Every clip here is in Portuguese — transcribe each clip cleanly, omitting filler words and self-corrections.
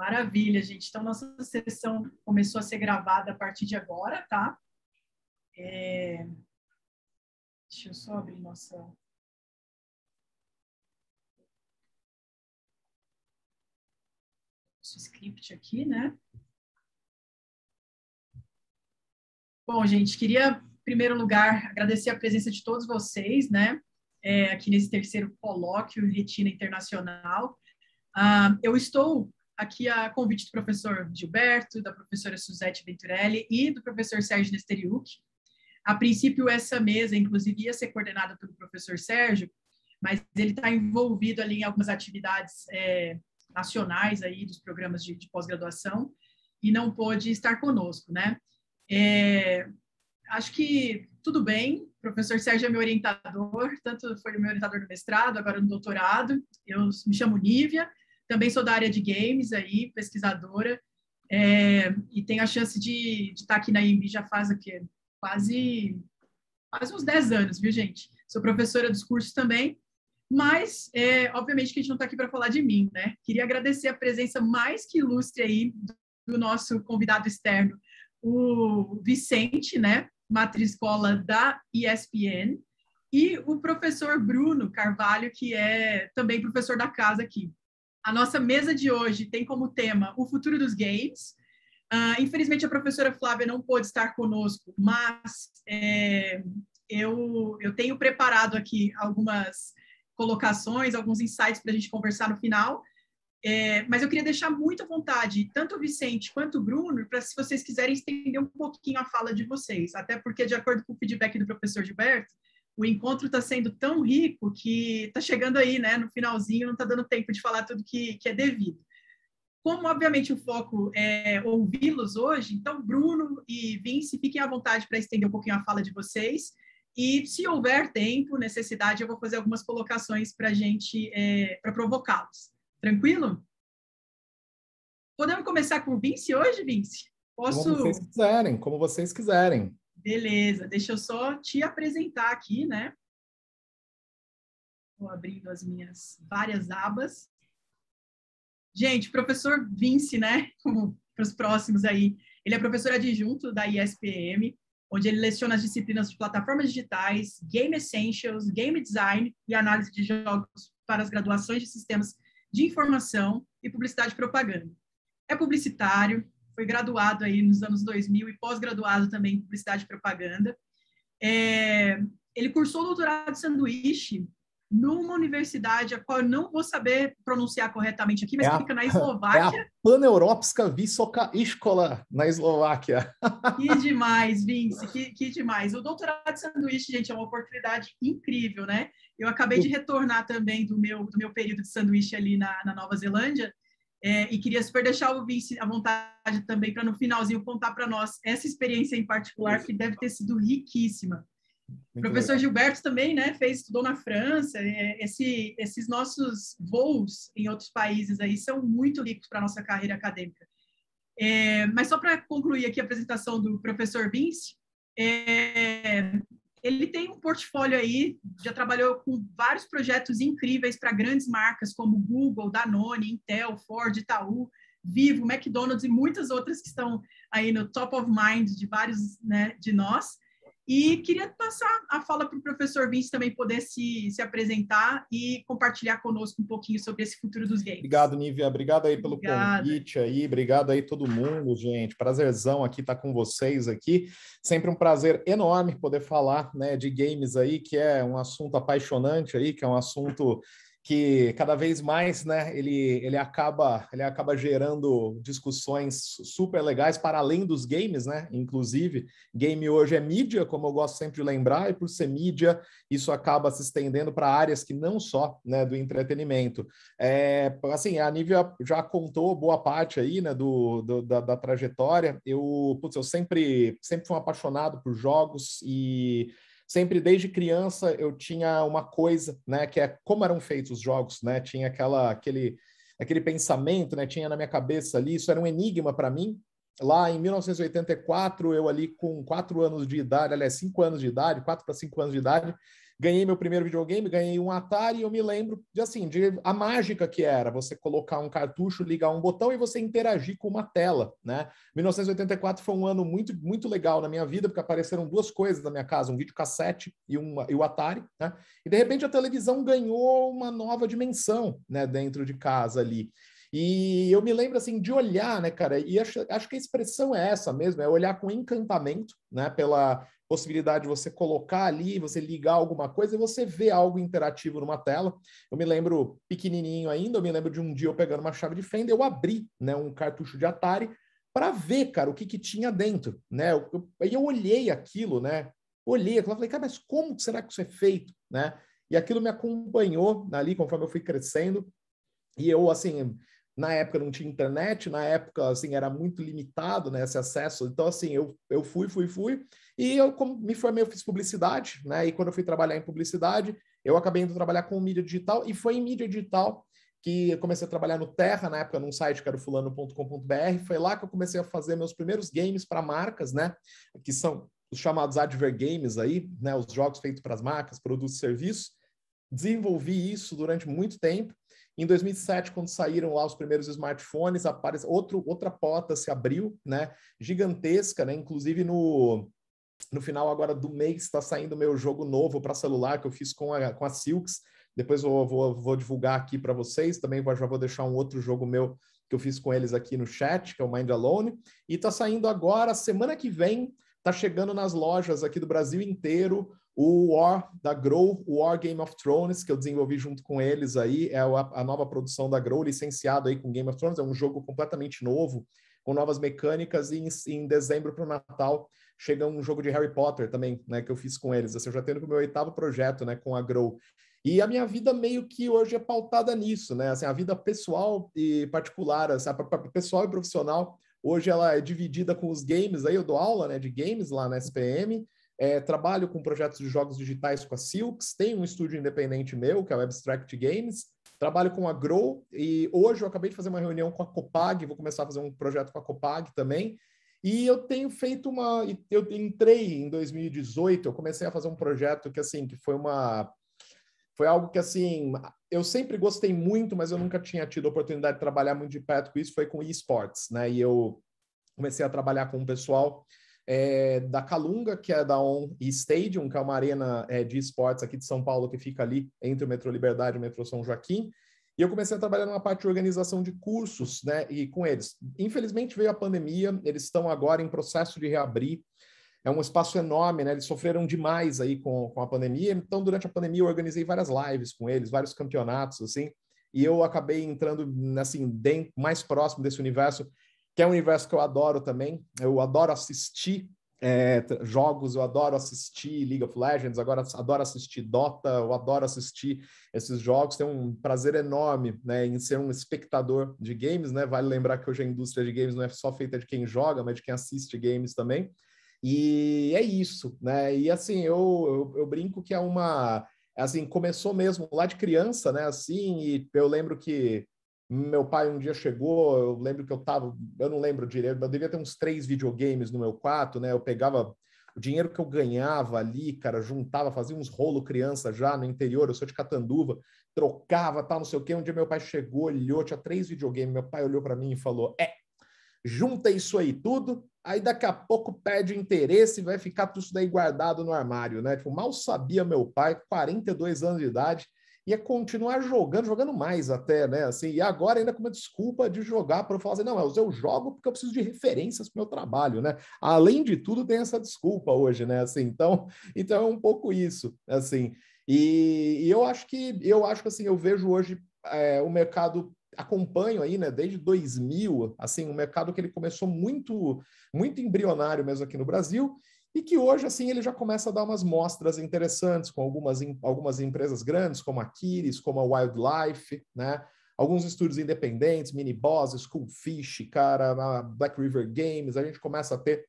Maravilha, gente. Então, nossa sessão começou a ser gravada a partir de agora, tá? Deixa eu só abrir nosso script aqui, né? Bom, gente, queria, em primeiro lugar, agradecer a presença de todos vocês, né? Aqui nesse terceiro colóquio Retina Internacional. Eu estou aqui a convite do professor Gilberto, da professora Suzete Venturelli e do professor Sérgio Nesteriuk. A princípio, essa mesa, inclusive, ia ser coordenada pelo professor Sérgio, mas ele está envolvido ali em algumas atividades nacionais aí dos programas de pós-graduação e não pôde estar conosco, né? Acho que tudo bem, o professor Sérgio é meu orientador, tanto foi meu orientador no mestrado, agora no doutorado. Eu me chamo Nívia, também sou da área de games aí, pesquisadora, e tenho a chance de estar aqui na IMB já faz o quê? Quase uns 10 anos, viu, gente? Sou professora dos cursos também, mas, obviamente, que a gente não está aqui para falar de mim, né? Queria agradecer a presença mais que ilustre aí do nosso convidado externo, o Vicente, né? Matricescola da ESPN, e o professor Bruno Carvalho, que é também professor da casa aqui. A nossa mesa de hoje tem como tema o futuro dos games. Infelizmente, a professora Flávia não pôde estar conosco, mas eu tenho preparado aqui algumas colocações, alguns insights para a gente conversar no final. Mas eu queria deixar muito à vontade, tanto o Vicente quanto o Bruno, para se vocês quiserem estender um pouquinho a fala de vocês, até porque, de acordo com o feedback do professor Gilberto, o encontro está sendo tão rico que está chegando aí, né, no finalzinho, não está dando tempo de falar tudo que é devido. Como, obviamente, o foco é ouvi-los hoje, então, Bruno e Vince, fiquem à vontade para estender um pouquinho a fala de vocês. E, se houver tempo, necessidade, eu vou fazer algumas colocações para a gente, para provocá-los. Tranquilo? Podemos começar com o Vince hoje, Vince? Posso? Como vocês quiserem, como vocês quiserem. Beleza, deixa eu só te apresentar aqui, né? Estou abrindo as minhas várias abas. Gente, professor Vince, né? Para os próximos aí. Ele é professor adjunto da ISPM, onde ele leciona as disciplinas de plataformas digitais, Game Essentials, Game Design e análise de jogos para as graduações de sistemas de informação e publicidade e propaganda. É publicitário, foi graduado aí nos anos 2000 e pós-graduado também em publicidade e propaganda. Ele cursou o doutorado de sanduíche numa universidade a qual eu não vou saber pronunciar corretamente aqui, mas que fica na Eslováquia. É a Paneuropska Vysoká Škola, na Eslováquia. Que demais, Vince, que demais. O doutorado de sanduíche, gente, é uma oportunidade incrível, né? Eu acabei de retornar também do meu período de sanduíche ali na Nova Zelândia, e queria super deixar o Vince à vontade também para no finalzinho contar para nós essa experiência em particular, que deve ter sido riquíssima. O professor Gilberto também, né, estudou na França. Esses nossos voos em outros países aí são muito ricos para a nossa carreira acadêmica. Mas só para concluir aqui a apresentação do professor Vince, ele tem um portfólio aí, já trabalhou com vários projetos incríveis para grandes marcas como Google, Danone, Intel, Ford, Itaú, Vivo, McDonald's e muitas outras que estão aí no top of mind de vários, né, de nós. E queria passar a fala para o professor Vince também poder se apresentar e compartilhar conosco um pouquinho sobre esse futuro dos games. Obrigado, Nívia. Obrigado aí pelo convite aí. Obrigado aí todo mundo, gente. Prazerzão aqui estar com vocês aqui. Sempre um prazer enorme poder falar, né, de games aí, que é um assunto apaixonante aí, que é um assunto que cada vez mais, né, ele acaba gerando discussões super legais para além dos games, né? Inclusive, game hoje é mídia, como eu gosto sempre de lembrar, e por ser mídia, isso acaba se estendendo para áreas que não só, né, do entretenimento. Assim, a Nívia já contou boa parte aí, né, da trajetória. Eu sempre fui um apaixonado por jogos e sempre, desde criança, eu tinha uma coisa, né, que é como eram feitos os jogos, né? Tinha aquele pensamento, né? Tinha na minha cabeça ali, isso era um enigma para mim. Lá em 1984, eu ali com 4 anos de idade, aliás, 5 anos de idade, 4 para 5 anos de idade, ganhei meu primeiro videogame, ganhei um Atari, e eu me lembro de a mágica que era você colocar um cartucho, ligar um botão e você interagir com uma tela, né? 1984 foi um ano muito, muito legal na minha vida, porque apareceram duas coisas na minha casa, um videocassete e o Atari, né? E de repente a televisão ganhou uma nova dimensão, né, dentro de casa ali. E eu me lembro, assim, de olhar, né, cara, e acho que a expressão é essa mesmo, é olhar com encantamento, né, pela possibilidade de você colocar ali, você ligar alguma coisa e você vê algo interativo numa tela. Eu me lembro, pequenininho ainda, eu me lembro de um dia eu pegando uma chave de fenda, eu abri, né, um cartucho de Atari para ver, cara, o que tinha dentro, né? Aí eu olhei aquilo, né? Olhei aquilo, falei, cara, mas como será que isso é feito, né? E aquilo me acompanhou ali conforme eu fui crescendo. E eu, assim, na época não tinha internet, na época, assim, era muito limitado, né, esse acesso. Então, assim, eu fui, e eu me formei, eu fiz publicidade, né, e quando eu fui trabalhar em publicidade, eu acabei indo trabalhar com mídia digital, e foi em mídia digital que eu comecei a trabalhar no Terra, na época, num site que era o fulano.com.br, foi lá que eu comecei a fazer meus primeiros games para marcas, né, que são os chamados adver games aí, né, os jogos feitos para as marcas, produtos e serviços. Desenvolvi isso durante muito tempo. Em 2007, quando saíram lá os primeiros smartphones, outra porta se abriu, né, gigantesca, né, inclusive no final agora do mês está saindo meu jogo novo para celular que eu fiz com a Silks. Depois eu vou divulgar aqui para vocês. Também já vou deixar um outro jogo meu que eu fiz com eles aqui no chat, que é o Mind Alone. E está saindo agora, semana que vem, está chegando nas lojas aqui do Brasil inteiro, o War da Grow, o War Game of Thrones, que eu desenvolvi junto com eles aí, é a nova produção da Grow, licenciado aí com Game of Thrones, é um jogo completamente novo, com novas mecânicas, e em dezembro para o Natal chega um jogo de Harry Potter também, né, que eu fiz com eles. Assim, eu já tenho o meu 8º projeto, né, com a Grow. E a minha vida meio que hoje é pautada nisso, né? Assim, a vida pessoal e particular, assim, pessoal e profissional, hoje ela é dividida com os games. Aí eu dou aula, né, de games lá na SPM, trabalho com projetos de jogos digitais com a Silks, tenho um estúdio independente meu, que é o Abstract Games, trabalho com a Grow, e hoje eu acabei de fazer uma reunião com a Copag, vou começar a fazer um projeto com a Copag também. E eu tenho feito eu entrei em 2018, eu comecei a fazer um projeto que, assim, que foi algo que, assim, eu sempre gostei muito, mas eu nunca tinha tido a oportunidade de trabalhar muito de perto com isso, foi com esportes, né? E eu comecei a trabalhar com o pessoal da Calunga, que é da On Stadium, que é uma arena de esportes aqui de São Paulo, que fica ali entre o Metrô Liberdade e o Metrô São Joaquim. E eu comecei a trabalhar numa parte de organização de cursos, né, e com eles. Infelizmente veio a pandemia, eles estão agora em processo de reabrir. É um espaço enorme, né? Eles sofreram demais aí com a pandemia. Então, durante a pandemia, eu organizei várias lives com eles, vários campeonatos, assim, e eu acabei entrando, assim, mais próximo desse universo, que é um universo que eu adoro também. Eu adoro assistir jogos, eu adoro assistir League of Legends, agora adoro assistir Dota, eu adoro assistir esses jogos, tenho um prazer enorme, né, em ser um espectador de games, né? Vale lembrar que hoje a indústria de games não é só feita de quem joga, mas de quem assiste games também. E é isso, né? E assim, eu brinco que assim, começou mesmo lá de criança, né? Assim, e eu lembro que meu pai um dia chegou, eu lembro que eu não lembro direito, eu devia ter uns 3 videogames no meu quarto, né? Eu pegava o dinheiro que eu ganhava ali, cara, juntava, fazia uns rolo criança já no interior, eu sou de Catanduva, trocava, tal, não sei o quê. Um dia meu pai chegou, olhou, tinha 3 videogames, meu pai olhou para mim e falou, junta isso aí tudo, aí daqui a pouco perde interesse e vai ficar tudo isso daí guardado no armário, né? Tipo, mal sabia meu pai, 42 anos de idade, ia continuar jogando mais até, né? Assim, e agora ainda com uma desculpa de jogar para eu falar assim, não, eu jogo porque eu preciso de referências para o meu trabalho, né? Além de tudo, tem essa desculpa hoje, né? Assim, então é um pouco isso, assim. E eu acho que assim, eu vejo hoje o mercado, acompanho aí, né, desde 2000, assim, um mercado que ele começou muito embrionário mesmo aqui no Brasil, e que hoje, assim, ele já começa a dar umas mostras interessantes com algumas empresas grandes, como a Kiris, como a Wildlife, né, alguns estúdios independentes, Mini Boss, Skullfish, cara, a Black River Games, a gente começa a ter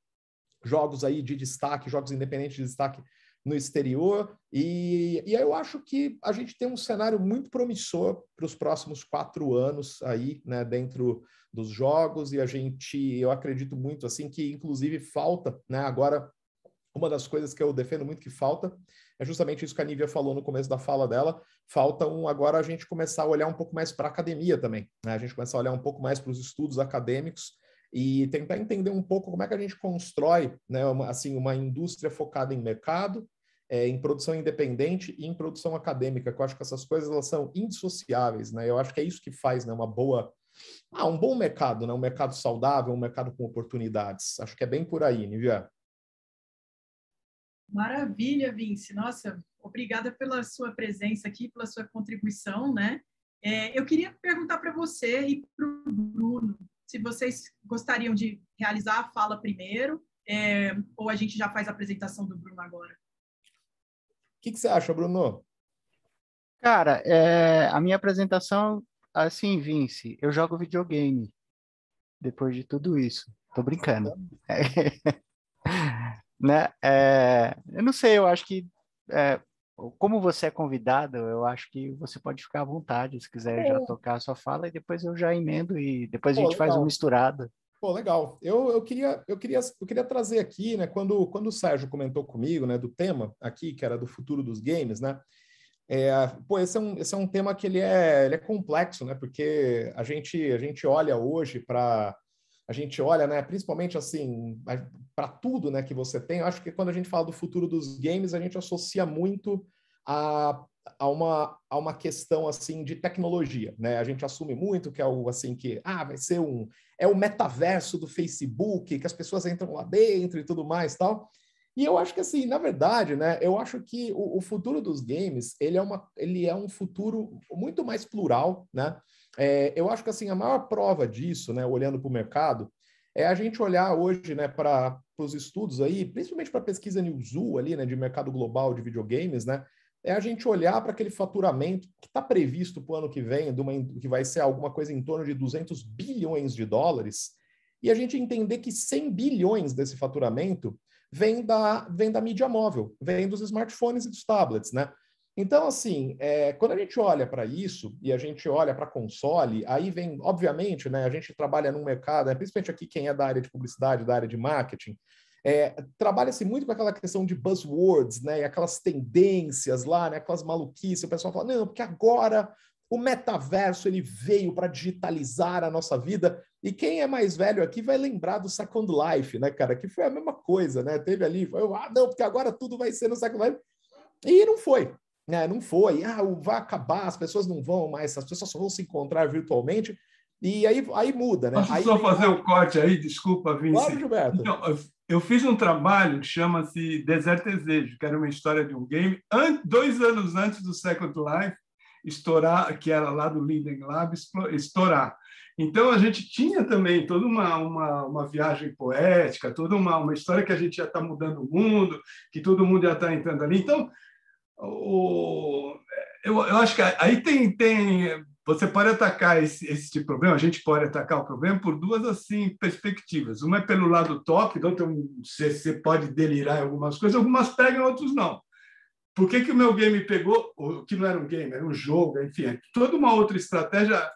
jogos aí de destaque, jogos independentes de destaque no exterior, e eu acho que a gente tem um cenário muito promissor para os próximos 4 anos aí, né, dentro dos jogos, e eu acredito muito, assim, que inclusive falta, né, agora, uma das coisas que eu defendo muito que falta é justamente isso que a Nívia falou no começo da fala dela. Falta agora a gente começar a olhar um pouco mais para a academia também, né? A gente começar a olhar um pouco mais para os estudos acadêmicos e tentar entender um pouco como é que a gente constrói, né, uma indústria focada em mercado, em produção independente e em produção acadêmica, que eu acho que essas coisas elas são indissociáveis, né? Eu acho que é isso que faz, né, um bom mercado, né? Um mercado saudável, um mercado com oportunidades. Acho que é bem por aí, Nívia. Maravilha, Vince. Nossa, obrigada pela sua presença aqui, pela sua contribuição, né? Eu queria perguntar para você e para o Bruno se vocês gostariam de realizar a fala primeiro, ou a gente já faz a apresentação do Bruno agora. O que você acha, Bruno? Cara, a minha apresentação, assim, Vince, eu jogo videogame depois de tudo isso. Tô brincando. Né? Eu não sei, eu acho que, como você é convidado, eu acho que você pode ficar à vontade, se quiser já tocar a sua fala, e depois eu já emendo, e depois a gente faz uma misturada. Pô, legal. Eu queria trazer aqui, né, quando o Sérgio comentou comigo, né, do tema aqui, que era do futuro dos games, né, esse é um tema que ele é complexo, né, porque a gente olha hoje para... A gente olha, né, principalmente assim, para tudo, né, que você tem. Eu acho que quando a gente fala do futuro dos games, a gente associa muito a uma questão assim de tecnologia, né? A gente assume muito que é o assim que vai ser o metaverso do Facebook, que as pessoas entram lá dentro e tudo mais, tal. E eu acho que assim, na verdade, né, eu acho que o futuro dos games, ele é um futuro muito mais plural, né? Eu acho que assim, a maior prova disso, né, olhando para o mercado, é a gente olhar hoje, né, para os estudos aí, principalmente para a pesquisa Newzoo ali, né, de mercado global de videogames, né, é a gente olhar para aquele faturamento que está previsto para o ano que vem, que vai ser alguma coisa em torno de 200 bilhões de dólares, e a gente entender que 100 bilhões desse faturamento vem da mídia móvel, vem dos smartphones e dos tablets, né? Então, assim, quando a gente olha para isso e a gente olha para console, aí vem, obviamente, né, a gente trabalha num mercado, né, principalmente aqui quem é da área de publicidade, da área de marketing, trabalha-se muito com aquela questão de buzzwords, né, e aquelas tendências lá, né, aquelas maluquices, o pessoal fala, não, porque agora o metaverso ele veio para digitalizar a nossa vida, e quem é mais velho aqui vai lembrar do Second Life, né, cara, que foi a mesma coisa, né, teve ali, não, porque agora tudo vai ser no Second Life, e não foi. Não foi, vai acabar, as pessoas não vão mais, as pessoas só vão se encontrar virtualmente, e aí muda, né? Posso só fazer um corte aí? Desculpa, Vince. Claro, Gilberto. Então, eu fiz um trabalho que chama-se Desert Desejo, que era uma história de um game, 2 anos antes do Second Life estourar, que era lá do Linden Lab, estourar. Então, a gente tinha também toda uma viagem poética, toda uma história que a gente já está mudando o mundo, que todo mundo já está entrando ali. Então, eu acho que aí você pode atacar esse tipo de problema, a gente pode atacar o problema por 2 assim, perspectivas. Uma é pelo lado top, então você pode delirar em algumas coisas, algumas pegam, outros não. Por que o meu game pegou, que não era um game, era um jogo, enfim, toda uma outra estratégia,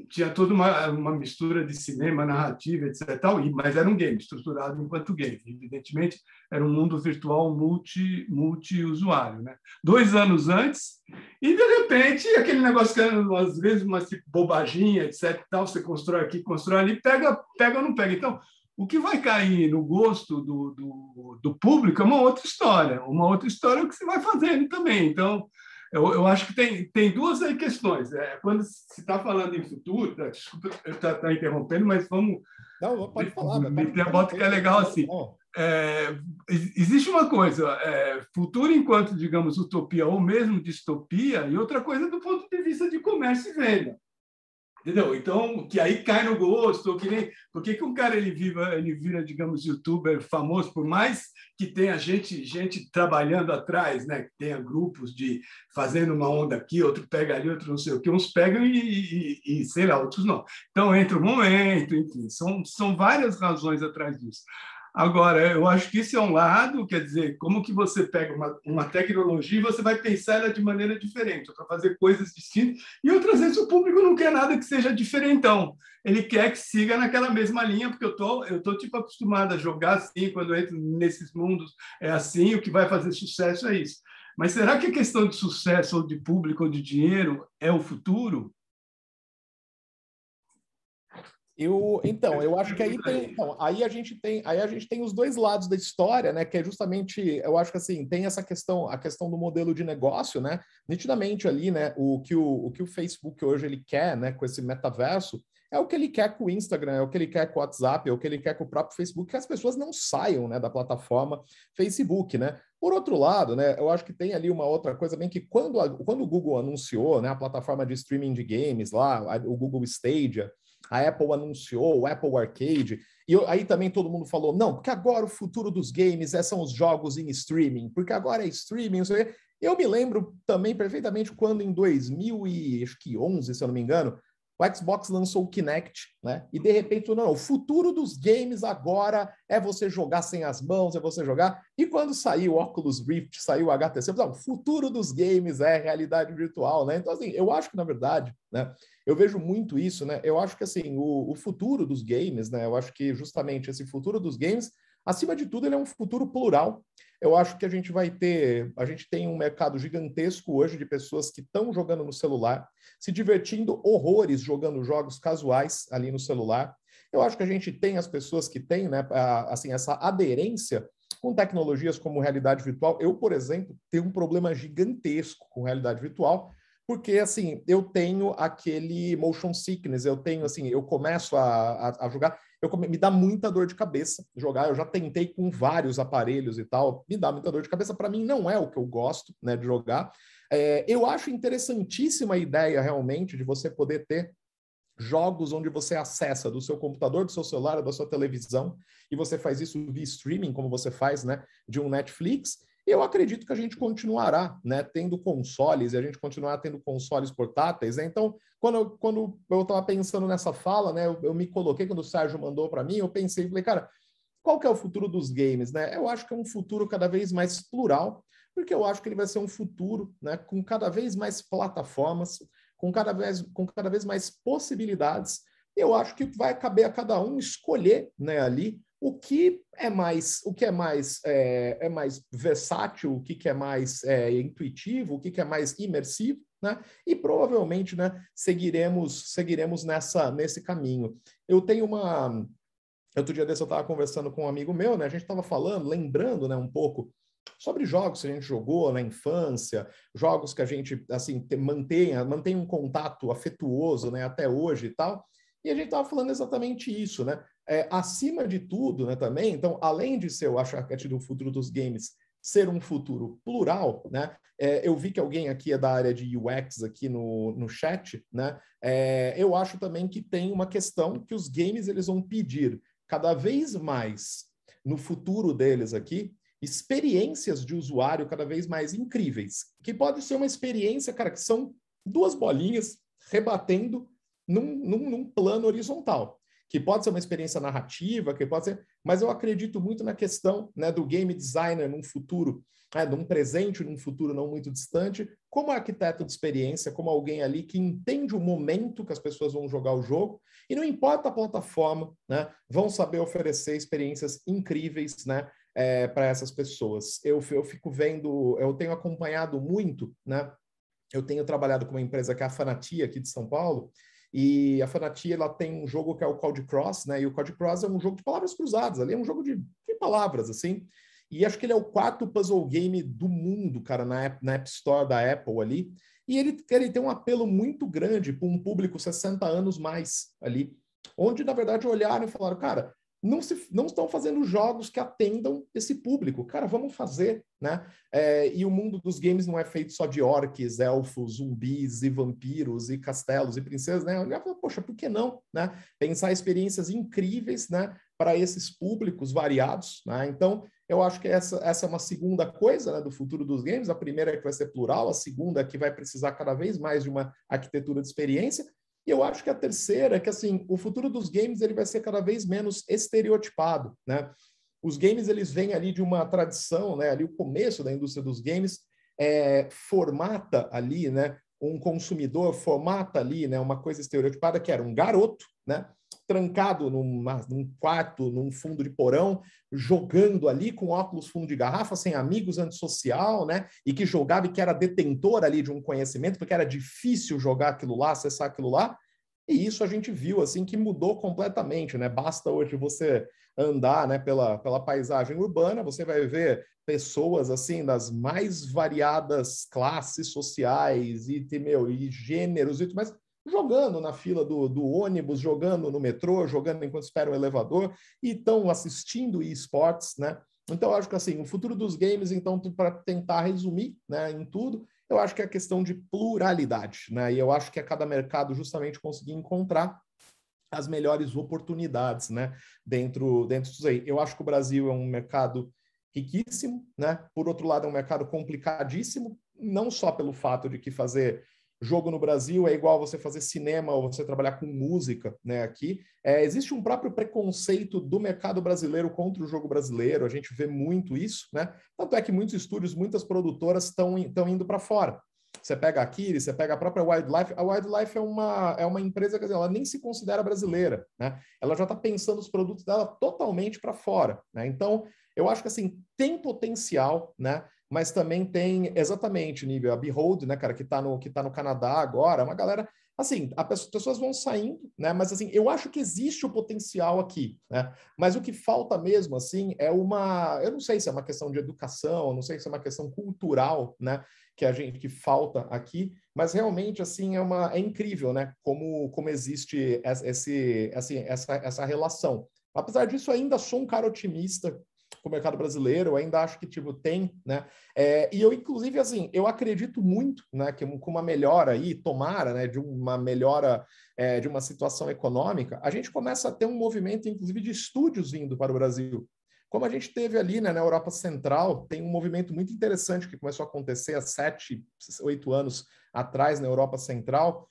tinha toda uma mistura de cinema, narrativa, etc. Mas era um game, estruturado enquanto game. Evidentemente, era um mundo virtual multi-usuário. Né? 2 anos antes, e, de repente, aquele negócio que às vezes uma tipo, bobaginha, etc. Você constrói aqui, constrói ali, pega ou não pega. Então, o que vai cair no gosto do público é uma outra história é o que você vai fazendo também. Então, eu acho que tem 2 aí questões. Quando se está falando em futuro, desculpa eu estar interrompendo, mas vamos... Não, pode falar. Bota que é legal assim. Existe uma coisa, futuro enquanto, digamos, utopia ou mesmo distopia, e outra coisa do ponto de vista de comércio e venda. Entendeu? Então, que aí cai no gosto, por que um cara ele vira, digamos, youtuber famoso, por mais que tenha gente trabalhando atrás, né? Que tenha grupos de fazendo uma onda aqui, outro pega ali, outro não sei o que, uns pegam e sei lá, outros não. Então, entra o momento, enfim, são várias razões atrás disso. Agora, eu acho que isso é um lado, quer dizer, como que você pega uma tecnologia e você vai pensar ela de maneira diferente, para fazer coisas distintas, e outras vezes o público não quer nada que seja diferentão. Ele quer que siga naquela mesma linha, porque eu tô tipo acostumado a jogar assim, quando eu entro nesses mundos é assim, o que vai fazer sucesso é isso. Mas será que a questão de sucesso, ou de público, ou de dinheiro é o futuro? Então, eu acho que aí a gente tem os dois lados da história, né? Que é justamente, eu acho que assim, tem essa questão, a questão do modelo de negócio, né? Nitidamente ali, né? O que o Facebook hoje ele quer, né? Com esse metaverso, é o que ele quer com o Instagram, é o que ele quer com o WhatsApp, é o que ele quer com o próprio Facebook, que as pessoas não saiam, né, da plataforma Facebook, né? Por outro lado, né, eu acho que tem ali uma outra coisa bem que quando o Google anunciou, né, a plataforma de streaming de games lá, o Google Stadia, a Apple anunciou o Apple Arcade, e aí também todo mundo falou, não, porque agora o futuro dos games são os jogos em streaming, porque agora é streaming, não sei o quê. Eu me lembro também perfeitamente quando em 2011, se eu não me engano, o Xbox lançou o Kinect, né? E de repente, não, o futuro dos games agora é você jogar sem as mãos, é você jogar. E quando saiu o Oculus Rift, saiu o HTC, o futuro dos games é realidade virtual, né? Então, assim, eu acho que, na verdade, né? Eu vejo muito isso, né? Eu acho que, assim, o futuro dos games, né? Eu acho que justamente esse futuro dos games, acima de tudo, ele é um futuro plural. Eu acho que a gente tem um mercado gigantesco hoje de pessoas que estão jogando no celular, se divertindo horrores jogando jogos casuais ali no celular. Eu acho que a gente tem as pessoas que têm, né, assim, essa aderência com tecnologias como realidade virtual. Eu, por exemplo, tenho um problema gigantesco com realidade virtual, porque, assim, eu tenho aquele motion sickness, eu começo a jogar, me dá muita dor de cabeça jogar, eu já tentei com vários aparelhos e tal, me dá muita dor de cabeça, para mim não é o que eu gosto, né, de jogar. Eu acho interessantíssima a ideia, realmente, de você poder ter jogos onde você acessa do seu computador, do seu celular, da sua televisão, e você faz isso via streaming, como você faz, né, de um Netflix. Eu acredito que a gente continuará, né, tendo consoles, e a gente continuará tendo consoles portáteis, né? Então, quando eu estava pensando nessa fala, né, eu me coloquei, quando o Sérgio mandou para mim, eu pensei, falei, cara, qual que é o futuro dos games, né? Eu acho que é um futuro cada vez mais plural, porque eu acho que ele vai ser um futuro, né, com cada vez mais plataformas, com cada vez mais possibilidades. Eu acho que vai caber a cada um escolher, né, ali o que é mais versátil, o que é mais intuitivo, o que é mais imersivo, né? E provavelmente, né, seguiremos nesse caminho. Outro dia desse eu estava conversando com um amigo meu, né? A gente estava falando, lembrando, né, um pouco sobre jogos que a gente jogou na infância, jogos que a gente assim mantém um contato afetuoso, né, até hoje e tal. E a gente estava falando exatamente isso, né? Acima de tudo, né, também, então, além de ser, eu acho que do futuro dos games ser um futuro plural, né? Eu vi que alguém aqui é da área de UX aqui no chat, né? Eu acho também que tem uma questão que os games eles vão pedir cada vez mais no futuro deles aqui, experiências de usuário cada vez mais incríveis, que pode ser uma experiência, cara, que são duas bolinhas rebatendo num plano horizontal, que pode ser uma experiência narrativa, que pode ser, mas eu acredito muito na questão, né, do game designer num futuro, num presente, num futuro não muito distante, como arquiteto de experiência, como alguém ali que entende o momento que as pessoas vão jogar o jogo, e não importa a plataforma, né, vão saber oferecer experiências incríveis, né, para essas pessoas. Eu fico vendo, eu tenho acompanhado muito, né, eu tenho trabalhado com uma empresa que é a Fanatia, aqui de São Paulo, e a Fanatia ela tem um jogo que é o Code Cross, né? E o Code Cross é um jogo de palavras cruzadas, ali é um jogo de palavras, assim. E acho que ele é o 4º puzzle game do mundo, cara, na App Store da Apple ali. E ele tem um apelo muito grande para um público 60 anos mais ali, onde, na verdade, olharam e falaram, cara, não estão fazendo jogos que atendam esse público. Cara, vamos fazer, né? E o mundo dos games não é feito só de orques, elfos, zumbis e vampiros e castelos e princesas, né? Eu falo, poxa, por que não, né? Pensar experiências incríveis, né? Para esses públicos variados, né? Então, eu acho que essa é uma segunda coisa, né, do futuro dos games. A primeira é que vai ser plural, a segunda é que vai precisar cada vez mais de uma arquitetura de experiência. E eu acho que a terceira é que, assim, o futuro dos games ele vai ser cada vez menos estereotipado, né? Os games, eles vêm ali de uma tradição, né? Ali o começo da indústria dos games formata ali, né? Um consumidor formata ali, né? Uma coisa estereotipada que era um garoto, né? trancado num quarto, num fundo de porão, jogando ali com óculos fundo de garrafa, sem amigos, antissocial, né? E que jogava e que era detentor ali de um conhecimento, porque era difícil jogar aquilo lá, acessar aquilo lá. E isso a gente viu, assim, que mudou completamente, né? Basta hoje você andar, né, pela paisagem urbana, você vai ver pessoas, assim, das mais variadas classes sociais e gêneros e tudo mais, jogando na fila do ônibus, jogando no metrô, jogando enquanto espera o elevador, e estão assistindo esportes, né? Então, eu acho que, assim, o futuro dos games, então, para tentar resumir, né, em tudo, eu acho que é a questão de pluralidade, né? E eu acho que é cada mercado justamente conseguir encontrar as melhores oportunidades, né? Dentro disso aí. Eu acho que o Brasil é um mercado riquíssimo, né? Por outro lado, é um mercado complicadíssimo, não só pelo fato de que fazer jogo no Brasil é igual você fazer cinema ou você trabalhar com música, né? Aqui existe um próprio preconceito do mercado brasileiro contra o jogo brasileiro. A gente vê muito isso, né? Tanto é que muitos estúdios, muitas produtoras estão indo para fora. Você pega a Kiri, você pega a própria Wildlife. A Wildlife é uma empresa, quer dizer, ela nem se considera brasileira, né? Ela já está pensando os produtos dela totalmente para fora, né? Então, eu acho que assim tem potencial, né? Mas também tem exatamente nível a Behold, né, cara, que tá no Canadá agora, uma galera assim, as pessoas vão saindo, né? Mas assim, eu acho que existe o potencial aqui, né? Mas o que falta mesmo assim é eu não sei se é uma questão de educação, eu não sei se é uma questão cultural, né? Que falta aqui, mas realmente assim é incrível, né? Como existe essa relação. Apesar disso, ainda sou um cara otimista com o mercado brasileiro, eu ainda acho que tipo tem, né? E eu inclusive assim, eu acredito muito, né, que com uma melhora aí, tomara, né, de uma melhora de uma situação econômica, a gente começa a ter um movimento, inclusive, de estúdios vindo para o Brasil. Como a gente teve ali, né, na Europa Central, tem um movimento muito interessante que começou a acontecer há 7, 8 anos atrás na Europa Central,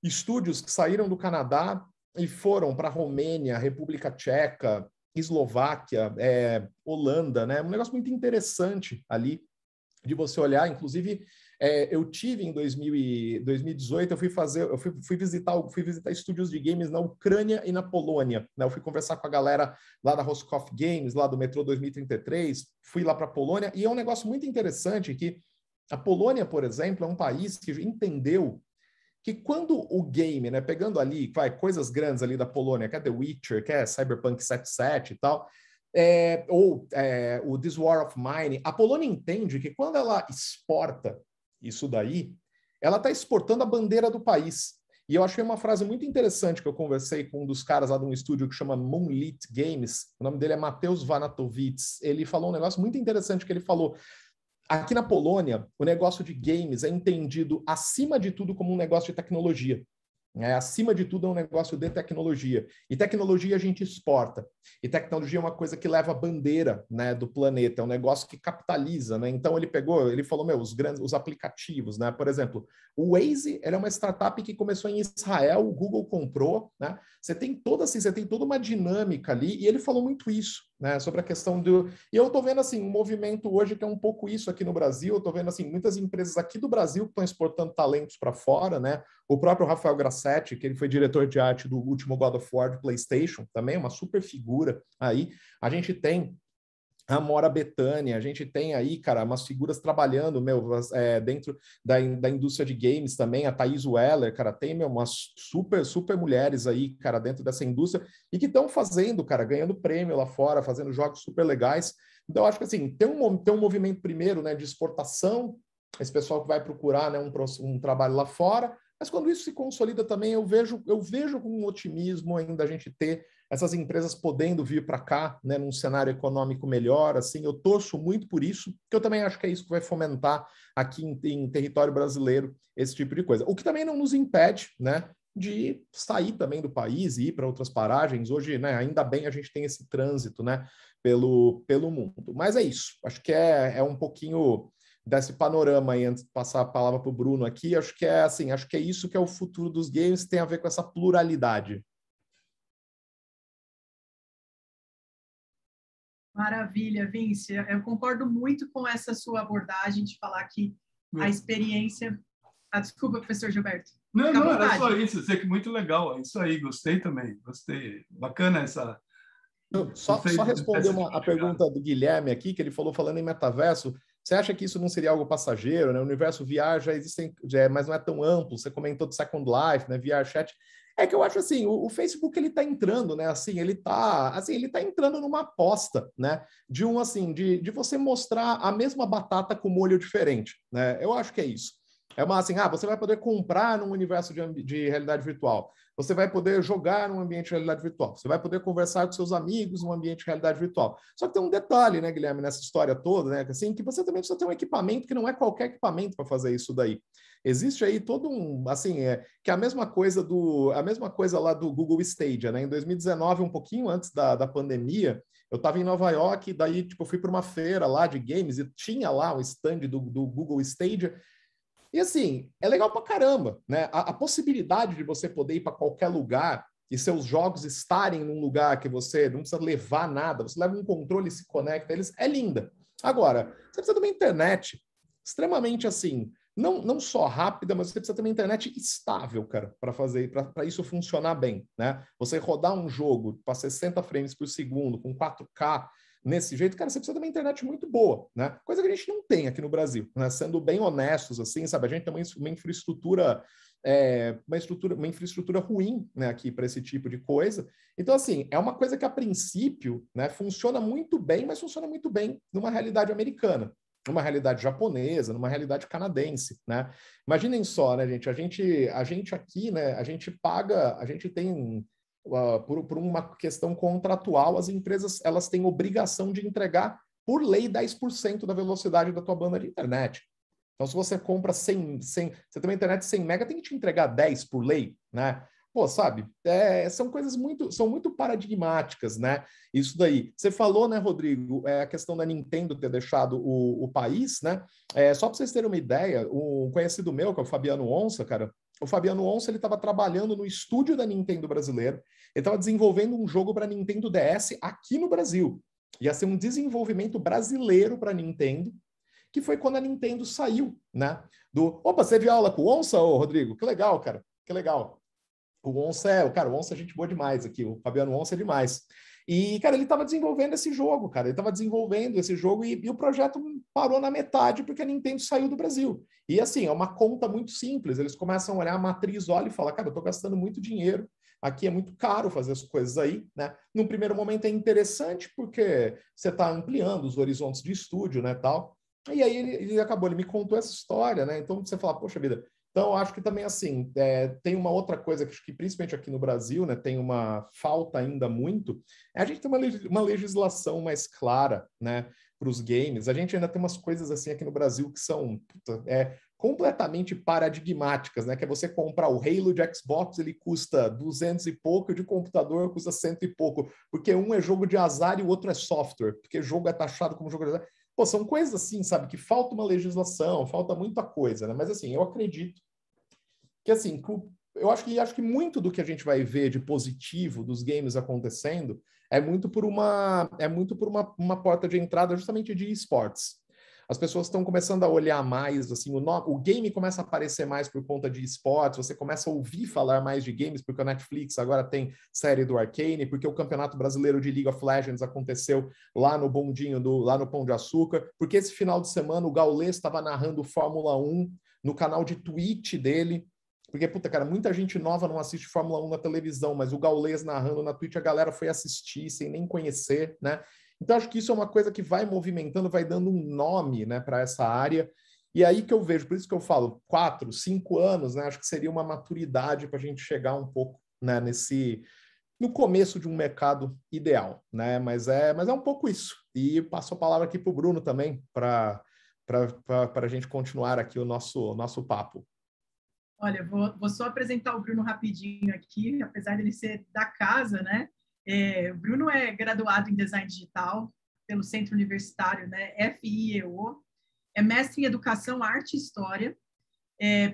estúdios que saíram do Canadá e foram para a Romênia, República Tcheca, Eslováquia, Holanda, né? Um negócio muito interessante ali de você olhar. Inclusive, eu tive em 2018, eu fui visitar estúdios de games na Ucrânia e na Polônia, né? Eu fui conversar com a galera lá da Roscoff Games, lá do Metrô 2033, fui lá para a Polônia, e é um negócio muito interessante que a Polônia, por exemplo, é um país que entendeu que quando o game, né, pegando ali, coisas grandes ali da Polônia, que é The Witcher, que é Cyberpunk 77 e tal, o This War of Mine, a Polônia entende que quando ela exporta isso daí, ela está exportando a bandeira do país. E eu achei uma frase muito interessante que eu conversei com um dos caras lá de um estúdio que chama Moonlit Games, o nome dele é Mateusz Vanatowicz. Ele falou um negócio muito interessante que ele falou: aqui na Polônia, o negócio de games é entendido, acima de tudo, como um negócio de tecnologia. Acima de tudo, é um negócio de tecnologia. E tecnologia a gente exporta. E tecnologia é uma coisa que leva a bandeira, né, do planeta. É um negócio que capitaliza, né? Então, ele falou, os aplicativos, né? Por exemplo, o Waze, ele é uma startup que começou em Israel, o Google comprou, né? Você tem toda uma dinâmica ali, e ele falou muito isso, né, sobre a questão do... E eu estou vendo, assim, um movimento hoje que é um pouco isso aqui no Brasil. Eu estou vendo, assim, muitas empresas aqui do Brasil que estão exportando talentos para fora, né? O próprio Rafael Grassetti, que ele foi diretor de arte do último God of War do PlayStation, também uma super figura aí. A gente tem a Mora Bethânia, a gente tem aí, cara, umas figuras trabalhando, dentro da indústria de games também, a Thaís Weller, cara, tem, umas super mulheres aí, cara, dentro dessa indústria, e que estão fazendo, cara, ganhando prêmio lá fora, fazendo jogos super legais. Então, eu acho que, assim, tem um movimento primeiro, né, de exportação, esse pessoal que vai procurar, né, um trabalho lá fora, mas quando isso se consolida também, eu vejo com um otimismo ainda a gente ter essas empresas podendo vir para cá, né, num cenário econômico melhor. Assim, eu torço muito por isso, porque eu também acho que é isso que vai fomentar aqui em território brasileiro esse tipo de coisa. O que também não nos impede, né, de sair também do país e ir para outras paragens. Hoje, né, ainda bem a gente tem esse trânsito, né, pelo mundo. Mas é isso, acho que é um pouquinho desse panorama aí, antes de passar a palavra para o Bruno aqui. Acho que é isso que é o futuro dos games, tem a ver com essa pluralidade. Maravilha, Vinci. Eu concordo muito com essa sua abordagem de falar que a experiência... desculpa, professor Gilberto. Não, era só isso. Sei que muito legal. É isso aí, gostei também. Gostei. Bacana essa... Só responder a pergunta do Guilherme aqui, que ele falou falando em metaverso. Você acha que isso não seria algo passageiro, né? O universo VR já existe, mas não é tão amplo. Você comentou do Second Life, né? VR Chat. É que eu acho assim, o Facebook ele está entrando, né? Assim, ele tá entrando numa aposta, né? De você mostrar a mesma batata com molho diferente, né? Eu acho que é isso. É uma assim, você vai poder comprar num universo de realidade virtual. Você vai poder jogar num ambiente de realidade virtual. Você vai poder conversar com seus amigos num ambiente de realidade virtual. Só que tem um detalhe, né, Guilherme, nessa história toda, né? Assim, que você também precisa ter um equipamento que não é qualquer equipamento para fazer isso daí. Existe aí todo que é a mesma coisa lá do Google Stadia, né? Em 2019, um pouquinho antes da pandemia, eu estava em Nova York, e daí tipo, eu fui para uma feira lá de games e tinha lá um stand do Google Stadia. E assim, é legal pra caramba, né? A possibilidade de você poder ir para qualquer lugar e seus jogos estarem num lugar que você não precisa levar nada, você leva um controle e se conecta a eles, é linda. Agora, você precisa de uma internet extremamente assim, não só rápida, mas você precisa ter uma internet estável, cara, para isso funcionar bem, né? Você rodar um jogo para 60 frames por segundo, com 4K, nesse jeito, cara, você precisa de uma internet muito boa, né? Coisa que a gente não tem aqui no Brasil, né? Sendo bem honestos, assim, sabe? A gente tem uma infraestrutura ruim, né, aqui para esse tipo de coisa. Então, assim, é uma coisa que a princípio, né, funciona muito bem, mas funciona muito bem numa realidade americana, numa realidade japonesa, numa realidade canadense, né? Imaginem só, né, gente? A gente aqui, né? A gente tem por uma questão contratual, as empresas elas têm obrigação de entregar, por lei, 10% da velocidade da tua banda de internet. Então, se você compra 100 você tem uma internet de 100 mega, tem que te entregar 10 por lei, né? Pô, sabe? São coisas muito paradigmáticas, né? Isso daí. Você falou, né, Rodrigo, a questão da Nintendo ter deixado o país, né? Só para vocês terem uma ideia, um conhecido meu, que é o Fabiano Onça, cara, o Fabiano Onça, ele estava trabalhando no estúdio da Nintendo brasileiro, ele estava desenvolvendo um jogo para Nintendo DS aqui no Brasil. Ia ser um desenvolvimento brasileiro para Nintendo, que foi quando a Nintendo saiu, né? Opa, você viu aula com o Onça, ô, Rodrigo? Que legal, cara, que legal. O Onça o Onça é gente boa demais aqui, o Fabiano Onça é demais. E, cara, ele estava desenvolvendo esse jogo, cara. Ele estava desenvolvendo esse jogo e o projeto parou na metade porque a Nintendo saiu do Brasil. E, assim, é uma conta muito simples. Eles começam a olhar a matriz, olha e falam, cara, eu estou gastando muito dinheiro. Aqui é muito caro fazer as coisas aí, né? Num primeiro momento é interessante porque você está ampliando os horizontes de estúdio, né, tal. E aí ele me contou essa história, né? Então você fala, poxa vida. Então, acho que também, assim, tem uma outra coisa que principalmente aqui no Brasil, né, tem uma falta ainda muito, a gente tem uma legislação mais clara, né, para os games. A gente ainda tem umas coisas, assim, aqui no Brasil que são completamente paradigmáticas, né, que é você comprar o Halo de Xbox, ele custa 200 e pouco, e de computador custa 100 e pouco, porque um é jogo de azar e o outro é software, porque jogo é taxado como jogo de azar. Pô, são coisas assim, sabe, que falta uma legislação, falta muita coisa, né? Mas assim, eu acredito que assim, eu acho que muito do que a gente vai ver de positivo dos games acontecendo é muito por uma porta de entrada justamente de esportes. As pessoas estão começando a olhar mais, assim, o game começa a aparecer mais por conta de esportes, você começa a ouvir falar mais de games, porque a Netflix agora tem série do Arcane, porque o Campeonato Brasileiro de League of Legends aconteceu lá no bondinho, lá no Pão de Açúcar, porque esse final de semana o Gaules estava narrando Fórmula 1 no canal de Twitch dele, porque, puta, cara, muita gente nova não assiste Fórmula 1 na televisão, mas o Gaules narrando na Twitch, a galera foi assistir sem nem conhecer, né? Então, acho que isso é uma coisa que vai movimentando, vai dando um nome, né, para essa área. E aí que eu vejo, por isso que eu falo, 4, 5 anos, né, acho que seria uma maturidade para a gente chegar um pouco, né, no começo de um mercado ideal, né? Mas é um pouco isso. E passo a palavra aqui para o Bruno também, para a gente continuar aqui o nosso papo. Olha, vou só apresentar o Bruno rapidinho aqui, apesar dele ser da casa, né? O Bruno é graduado em Design Digital pelo Centro Universitário, né, FIEO, é mestre em Educação, Arte e História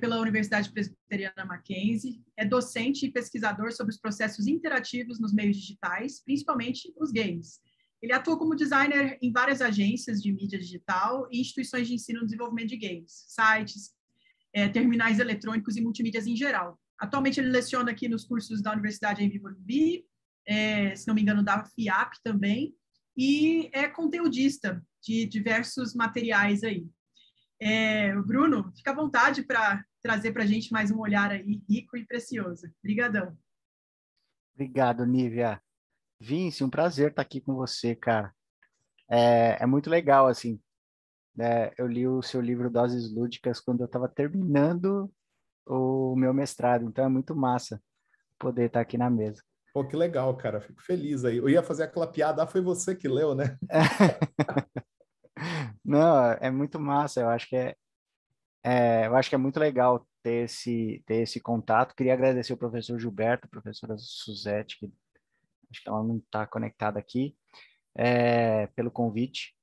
pela Universidade Presbiteriana Mackenzie, é docente e pesquisador sobre os processos interativos nos meios digitais, principalmente os games. Ele atua como designer em várias agências de mídia digital e instituições de ensino no desenvolvimento de games, sites, terminais eletrônicos e multimídias em geral. Atualmente ele leciona aqui nos cursos da Universidade em Morumbi, se não me engano da FIAP também, e é conteudista de diversos materiais aí. Bruno, fica à vontade para trazer para a gente mais um olhar aí rico e precioso. Obrigadão. Obrigado, Nívia. Vince, um prazer estar aqui com você, cara. É muito legal, assim. Eu li o seu livro Doses Lúdicas quando eu estava terminando o meu mestrado, então é muito massa poder estar aqui na mesa. Pô, que legal, cara. Fico feliz aí. Eu ia fazer aquela piada, foi você que leu, né? Não, é muito massa. Eu acho que eu acho que é muito legal ter esse contato. Queria agradecer o professor Gilberto, a professora Suzete, que acho que ela não está conectada aqui, pelo convite.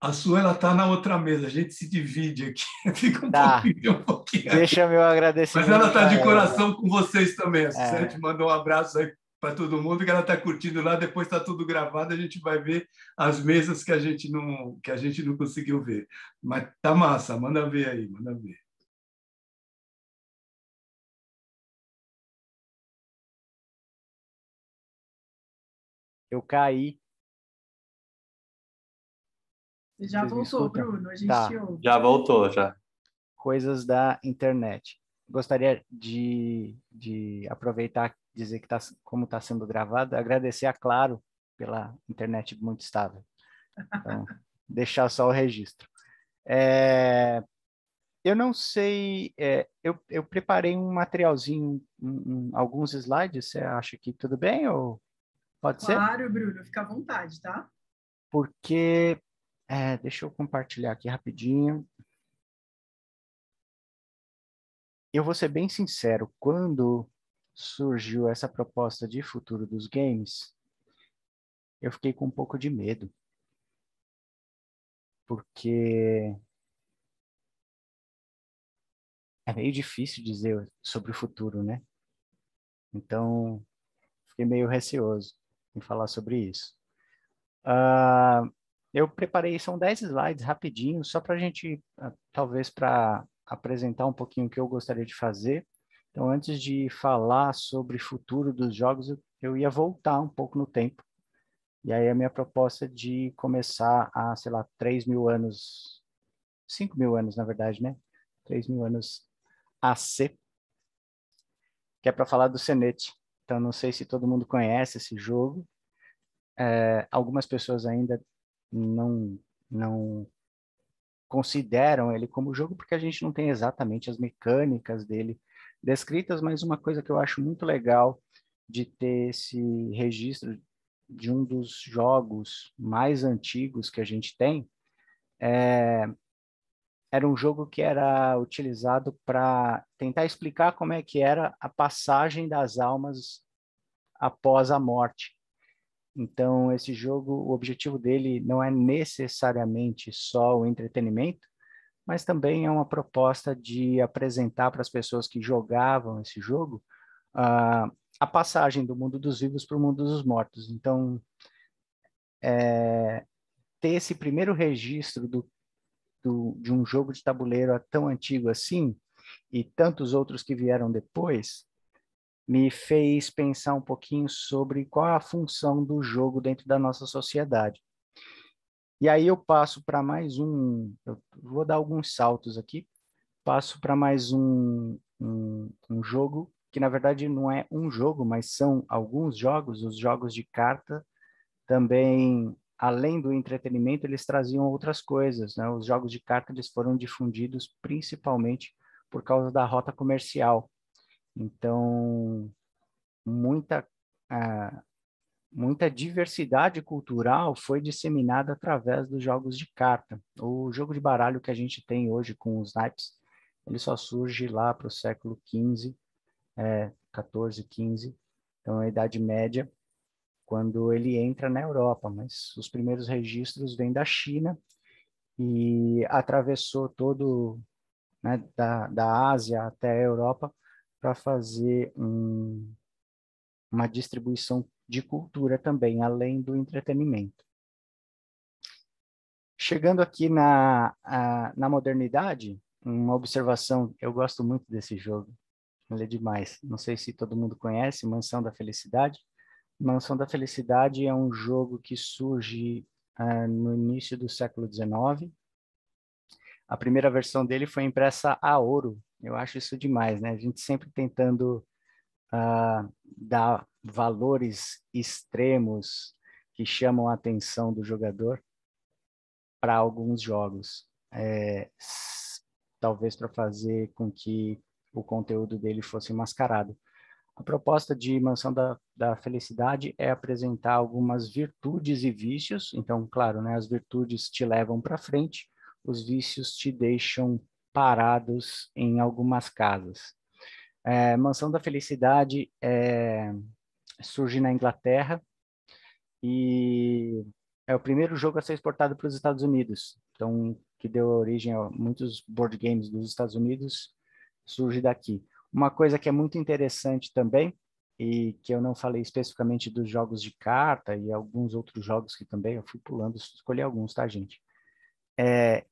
A sua, ela está na outra mesa, a gente se divide aqui, fica um pouquinho. Deixa meu agradecimento. Mas ela está de coração com vocês também. A Suzete mandou um abraço aí para todo mundo, que ela está curtindo lá, depois está tudo gravado, a gente vai ver as mesas que a gente não conseguiu ver. Mas tá massa, manda ver aí, manda ver. Eu caí. Já voltou, Bruno, a gente te ouve. Já voltou, já. Coisas da internet. Gostaria de aproveitar e dizer que como está sendo gravado, agradecer a Claro pela internet muito estável. Então, deixar só o registro. Eu não sei, eu preparei um materialzinho, alguns slides, você acha que tudo bem ou pode ser? Claro, Bruno, fica à vontade, tá? Porque, deixa eu compartilhar aqui rapidinho. Eu vou ser bem sincero, quando surgiu essa proposta de futuro dos games, eu fiquei com um pouco de medo. Porque é meio difícil dizer sobre o futuro, né? Então, fiquei meio receoso em falar sobre isso. Eu preparei, são 10 slides rapidinho, só para a gente, talvez para apresentar um pouquinho o que eu gostaria de fazer. Então, antes de falar sobre o futuro dos jogos, eu ia voltar um pouco no tempo. E aí a minha proposta de começar há, sei lá, 3.000 anos, 5.000 anos, na verdade, né? 3.000 anos AC, que é para falar do Senet. Então, não sei se todo mundo conhece esse jogo. Algumas pessoas ainda não consideram ele como jogo, porque a gente não tem exatamente as mecânicas dele descritas, mas uma coisa que eu acho muito legal de ter esse registro de um dos jogos mais antigos que a gente tem, era um jogo que era utilizado para tentar explicar como é que era a passagem das almas após a morte. Então, esse jogo, o objetivo dele não é necessariamente só o entretenimento, mas também é uma proposta de apresentar para as pessoas que jogavam esse jogo a passagem do mundo dos vivos para o mundo dos mortos. Então, ter esse primeiro registro de um jogo de tabuleiro tão antigo assim, e tantos outros que vieram depois, me fez pensar um pouquinho sobre qual é a função do jogo dentro da nossa sociedade. E aí eu passo para mais eu vou dar alguns saltos aqui, passo para mais um jogo, que na verdade não é um jogo, mas são alguns jogos, os jogos de carta, também, além do entretenimento, eles traziam outras coisas, né? Os jogos de carta eles foram difundidos principalmente por causa da rota comercial. Então, muita diversidade cultural foi disseminada através dos jogos de carta. O jogo de baralho que a gente tem hoje com os naipes, ele só surge lá para o século XV, 14, 15, então a Idade Média, quando ele entra na Europa, mas os primeiros registros vêm da China e atravessou todo, né, da Ásia até a Europa para fazer uma distribuição de cultura também, além do entretenimento. Chegando aqui na modernidade, uma observação. Eu gosto muito desse jogo. Ele é demais. Não sei se todo mundo conhece, Mansão da Felicidade. Mansão da Felicidade é um jogo que surge no início do século XIX. A primeira versão dele foi impressa a ouro. Eu acho isso demais, né? A gente sempre tentando dar valores extremos que chamam a atenção do jogador para alguns jogos. Talvez para fazer com que o conteúdo dele fosse mascarado. A proposta de Mansão da Felicidade é apresentar algumas virtudes e vícios. Então, claro, né, as virtudes te levam para frente, os vícios te deixam parados em algumas casas. Mansão da Felicidade surge na Inglaterra e é o primeiro jogo a ser exportado para os Estados Unidos. Então, que deu origem a muitos board games dos Estados Unidos, surge daqui. Uma coisa que é muito interessante também, e que eu não falei especificamente dos jogos de carta e alguns outros jogos que também eu fui pulando, escolhi alguns, tá, gente?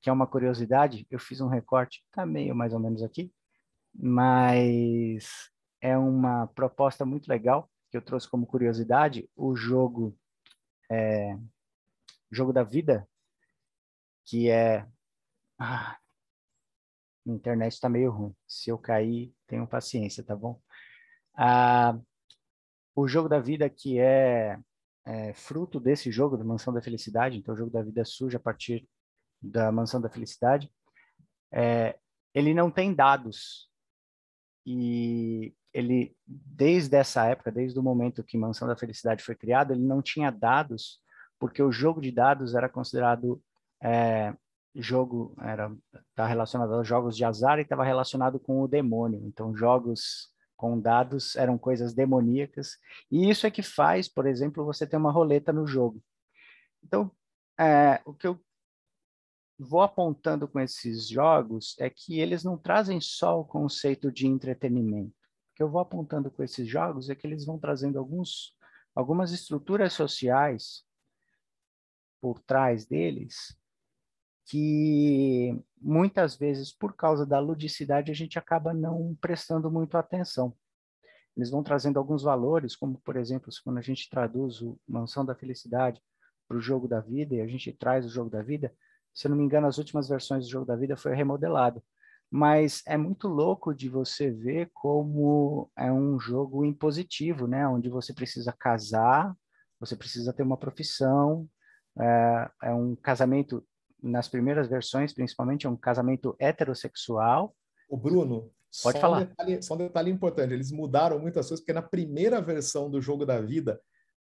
Que é uma curiosidade, eu fiz um recorte, tá meio mais ou menos aqui, mas é uma proposta muito legal, que eu trouxe como curiosidade, o jogo da vida, que é... a internet está meio ruim. Se eu cair, tenham paciência, tá bom? O jogo da vida, que é fruto desse jogo, da Mansão da Felicidade, então o jogo da vida surge a partir da Mansão da Felicidade, ele não tem dados. E ele, desde essa época, desde o momento que Mansão da Felicidade foi criado, ele não tinha dados, porque o jogo de dados era considerado tá relacionado aos jogos de azar e estava relacionado com o demônio. Então, jogos com dados eram coisas demoníacas. E isso é que faz, por exemplo, você ter uma roleta no jogo. Então, o que eu vou apontando com esses jogos é que eles não trazem só o conceito de entretenimento. O que eu vou apontando com esses jogos é que eles vão trazendo algumas estruturas sociais por trás deles que muitas vezes, por causa da ludicidade, a gente acaba não prestando muito atenção. Eles vão trazendo alguns valores, como, por exemplo, quando a gente traduz o Mansão da Felicidade para o Jogo da Vida, e a gente traz o Jogo da Vida, se eu não me engano, as últimas versões do Jogo da Vida foi remodelado. Mas é muito louco de você ver como é um jogo impositivo, né? Onde você precisa casar, você precisa ter uma profissão, é um casamento, nas primeiras versões, principalmente, é um casamento heterossexual. O Bruno, pode falar. Só um detalhe importante, eles mudaram muitas coisas, porque na primeira versão do Jogo da Vida,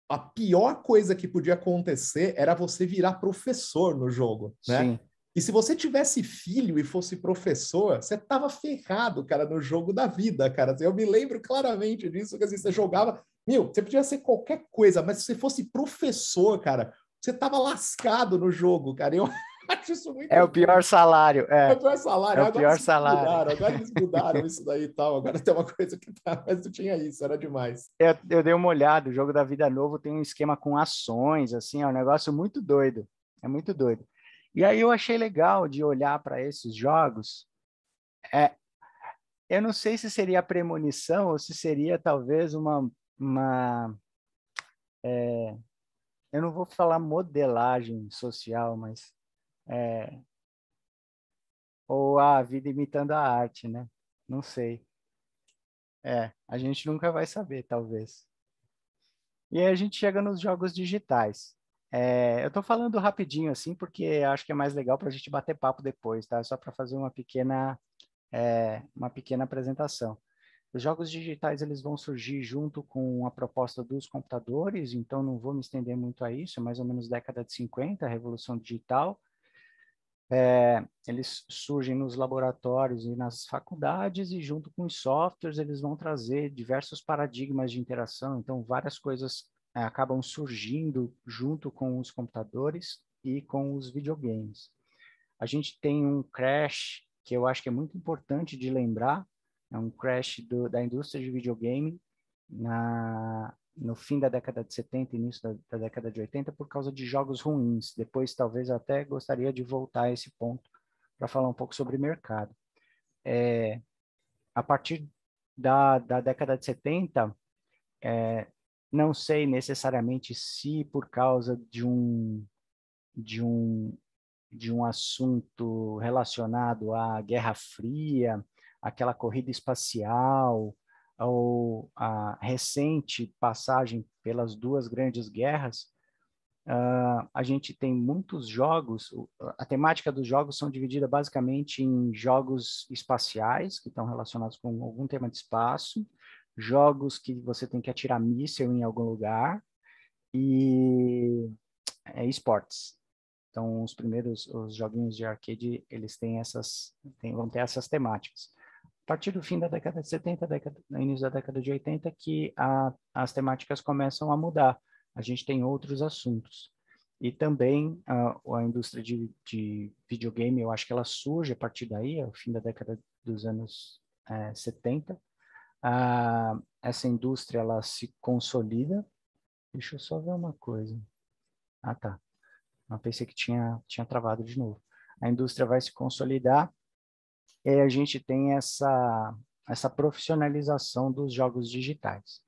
a pior coisa que podia acontecer era você virar professor no jogo, né? Sim. E se você tivesse filho e fosse professor, você tava ferrado, cara, no Jogo da Vida, cara. Eu me lembro claramente disso, que assim, você jogava... você podia ser qualquer coisa, mas se você fosse professor, cara, você tava lascado no jogo, cara. Eu acho isso muito o pior salário. É o pior salário. É o pior salário. Agora eles mudaram isso daí e tal. Agora tem uma coisa que tá... Mas não tinha isso, era demais. Eu dei uma olhada, o Jogo da Vida Novo tem um esquema com ações, assim, é um negócio muito doido. É muito doido. E aí eu achei legal de olhar para esses jogos. Eu não sei se seria premonição ou se seria talvez eu não vou falar modelagem social, mas ou a vida imitando a arte, né? Não sei. A gente nunca vai saber, talvez. E aí a gente chega nos jogos digitais. Eu estou falando rapidinho assim, porque acho que é mais legal para a gente bater papo depois, tá? Só para fazer uma pequena apresentação. Os jogos digitais eles vão surgir junto com a proposta dos computadores, então não vou me estender muito a isso, é mais ou menos década de 50, a revolução digital. Eles surgem nos laboratórios e nas faculdades, e junto com os softwares eles vão trazer diversos paradigmas de interação, então várias coisas acabam surgindo junto com os computadores e com os videogames. A gente tem um crash que eu acho que é muito importante de lembrar, é um crash da indústria de videogame no fim da década de 70, início da década de 80, por causa de jogos ruins. Depois, talvez, até gostaria de voltar a esse ponto para falar um pouco sobre mercado. a partir da década de 70, não sei necessariamente se por causa de um assunto relacionado à Guerra Fria, aquela corrida espacial, ou a recente passagem pelas duas grandes guerras, a gente tem muitos jogos. A temática dos jogos são dividida basicamente em jogos espaciais, que estão relacionados com algum tema de espaço, jogos que você tem que atirar míssil em algum lugar, e esportes. Então, os joguinhos de arcade, eles vão ter essas temáticas. A partir do fim da década de 70, início da década de 80, que as temáticas começam a mudar. A gente tem outros assuntos. E também a indústria de videogame, eu acho que ela surge a partir daí, ao fim da década dos anos 70. Essa indústria, ela se consolida. Deixa eu só ver uma coisa. Ah, tá. Eu pensei que tinha travado de novo. A indústria vai se consolidar e aí a gente tem essa profissionalização dos jogos digitais.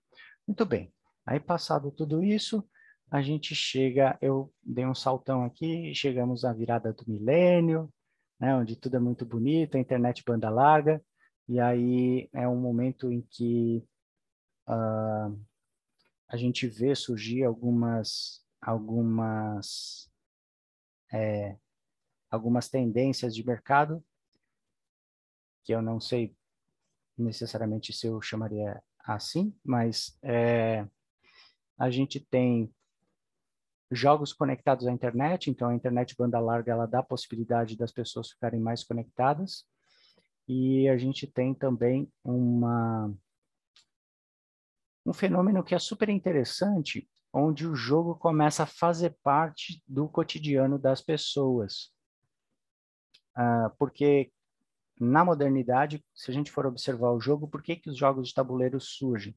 Muito bem. Aí, passado tudo isso, a gente chega, eu dei um saltão aqui, chegamos à virada do milênio, né, onde tudo é muito bonito, a internet banda larga, e aí é um momento em que a gente vê surgir algumas tendências de mercado, que eu não sei necessariamente se eu chamaria assim, mas a gente tem jogos conectados à internet, então a internet banda larga, ela dá a possibilidade das pessoas ficarem mais conectadas, e a gente tem também um fenômeno que é super interessante, onde o jogo começa a fazer parte do cotidiano das pessoas. Porque na modernidade, se a gente for observar o jogo, por que os jogos de tabuleiro surgem?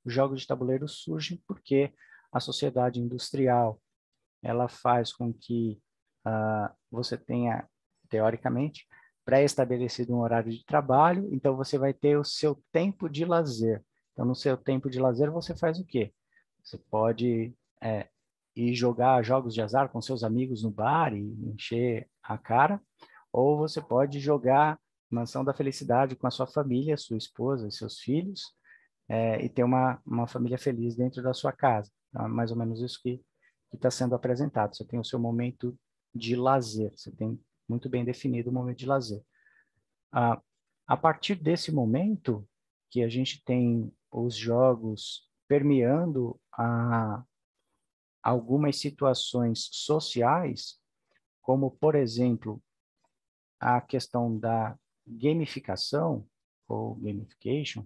Os jogos de tabuleiro surgem porque a sociedade industrial, ela faz com que você tenha, teoricamente, pré-estabelecido um horário de trabalho, então você vai ter o seu tempo de lazer. Então, no seu tempo de lazer, você faz o quê? Você pode ir jogar jogos de azar com seus amigos no bar e encher a cara, ou você pode jogar Mansão da Felicidade com a sua família, sua esposa e seus filhos, e ter uma família feliz dentro da sua casa. Então, é mais ou menos isso que está sendo apresentado. Você tem o seu momento de lazer, você tem muito bem definido o momento de lazer. A partir desse momento que a gente tem os jogos permeando algumas situações sociais, como, por exemplo, a questão da gamificação, ou gamification,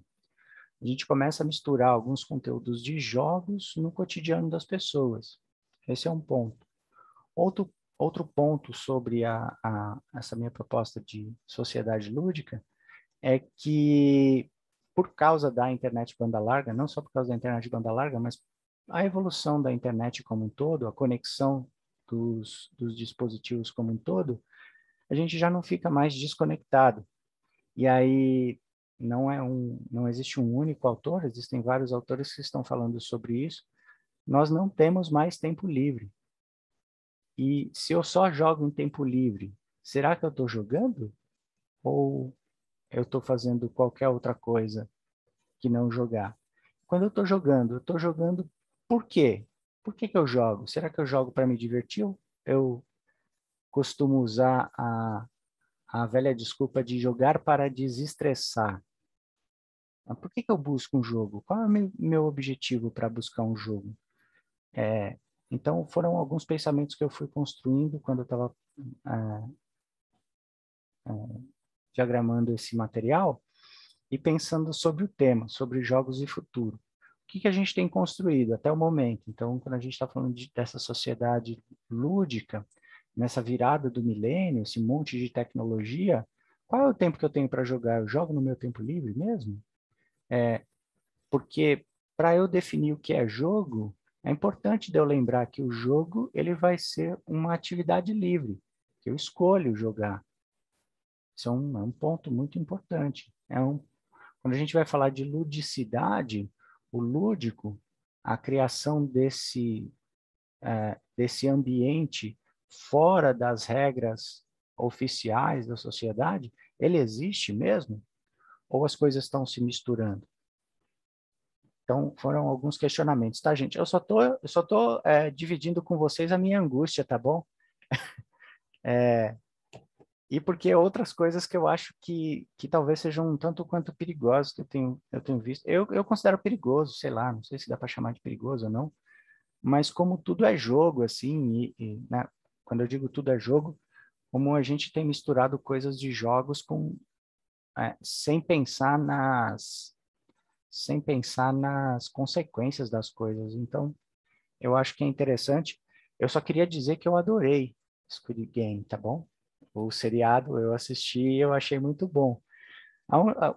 a gente começa a misturar alguns conteúdos de jogos no cotidiano das pessoas. Esse é um ponto. Outro ponto sobre essa minha proposta de sociedade lúdica é que, por causa da internet banda larga, não só por causa da internet banda larga, mas a evolução da internet como um todo, a conexão dos dispositivos como um todo, a gente já não fica mais desconectado. E aí não existe um único autor, existem vários autores que estão falando sobre isso. Nós não temos mais tempo livre. E se eu só jogo em tempo livre, será que eu estou jogando? Ou eu estou fazendo qualquer outra coisa que não jogar? Quando eu estou jogando por quê? Por que eu jogo? Será que eu jogo para me divertir? Eu costumo usar a velha desculpa de jogar para desestressar. Por que eu busco um jogo? Qual é o meu objetivo para buscar um jogo? Então, foram alguns pensamentos que eu fui construindo quando eu estava diagramando esse material e pensando sobre o tema, sobre jogos e futuro. O que a gente tem construído até o momento? Então, quando a gente está falando dessa sociedade lúdica, nessa virada do milênio, esse monte de tecnologia, qual é o tempo que eu tenho para jogar? Eu jogo no meu tempo livre mesmo? Porque para eu definir o que é jogo, é importante de eu lembrar que o jogo ele vai ser uma atividade livre, que eu escolho jogar. Isso é um ponto muito importante. Quando a gente vai falar de ludicidade, o lúdico, a criação desse ambiente fora das regras oficiais da sociedade, ele existe mesmo? Ou as coisas estão se misturando? Então, foram alguns questionamentos, tá, gente? Eu só tô dividindo com vocês a minha angústia, tá bom? E porque outras coisas que eu acho que talvez sejam um tanto quanto perigosas que eu tenho visto. Eu considero perigoso, sei lá, não sei se dá para chamar de perigoso ou não, mas como tudo é jogo, assim, né, quando eu digo tudo é jogo, como a gente tem misturado coisas de jogos sem pensar nas consequências das coisas. Então, eu acho que é interessante. Eu só queria dizer que eu adorei Squid Game, tá bom? O seriado eu assisti e eu achei muito bom.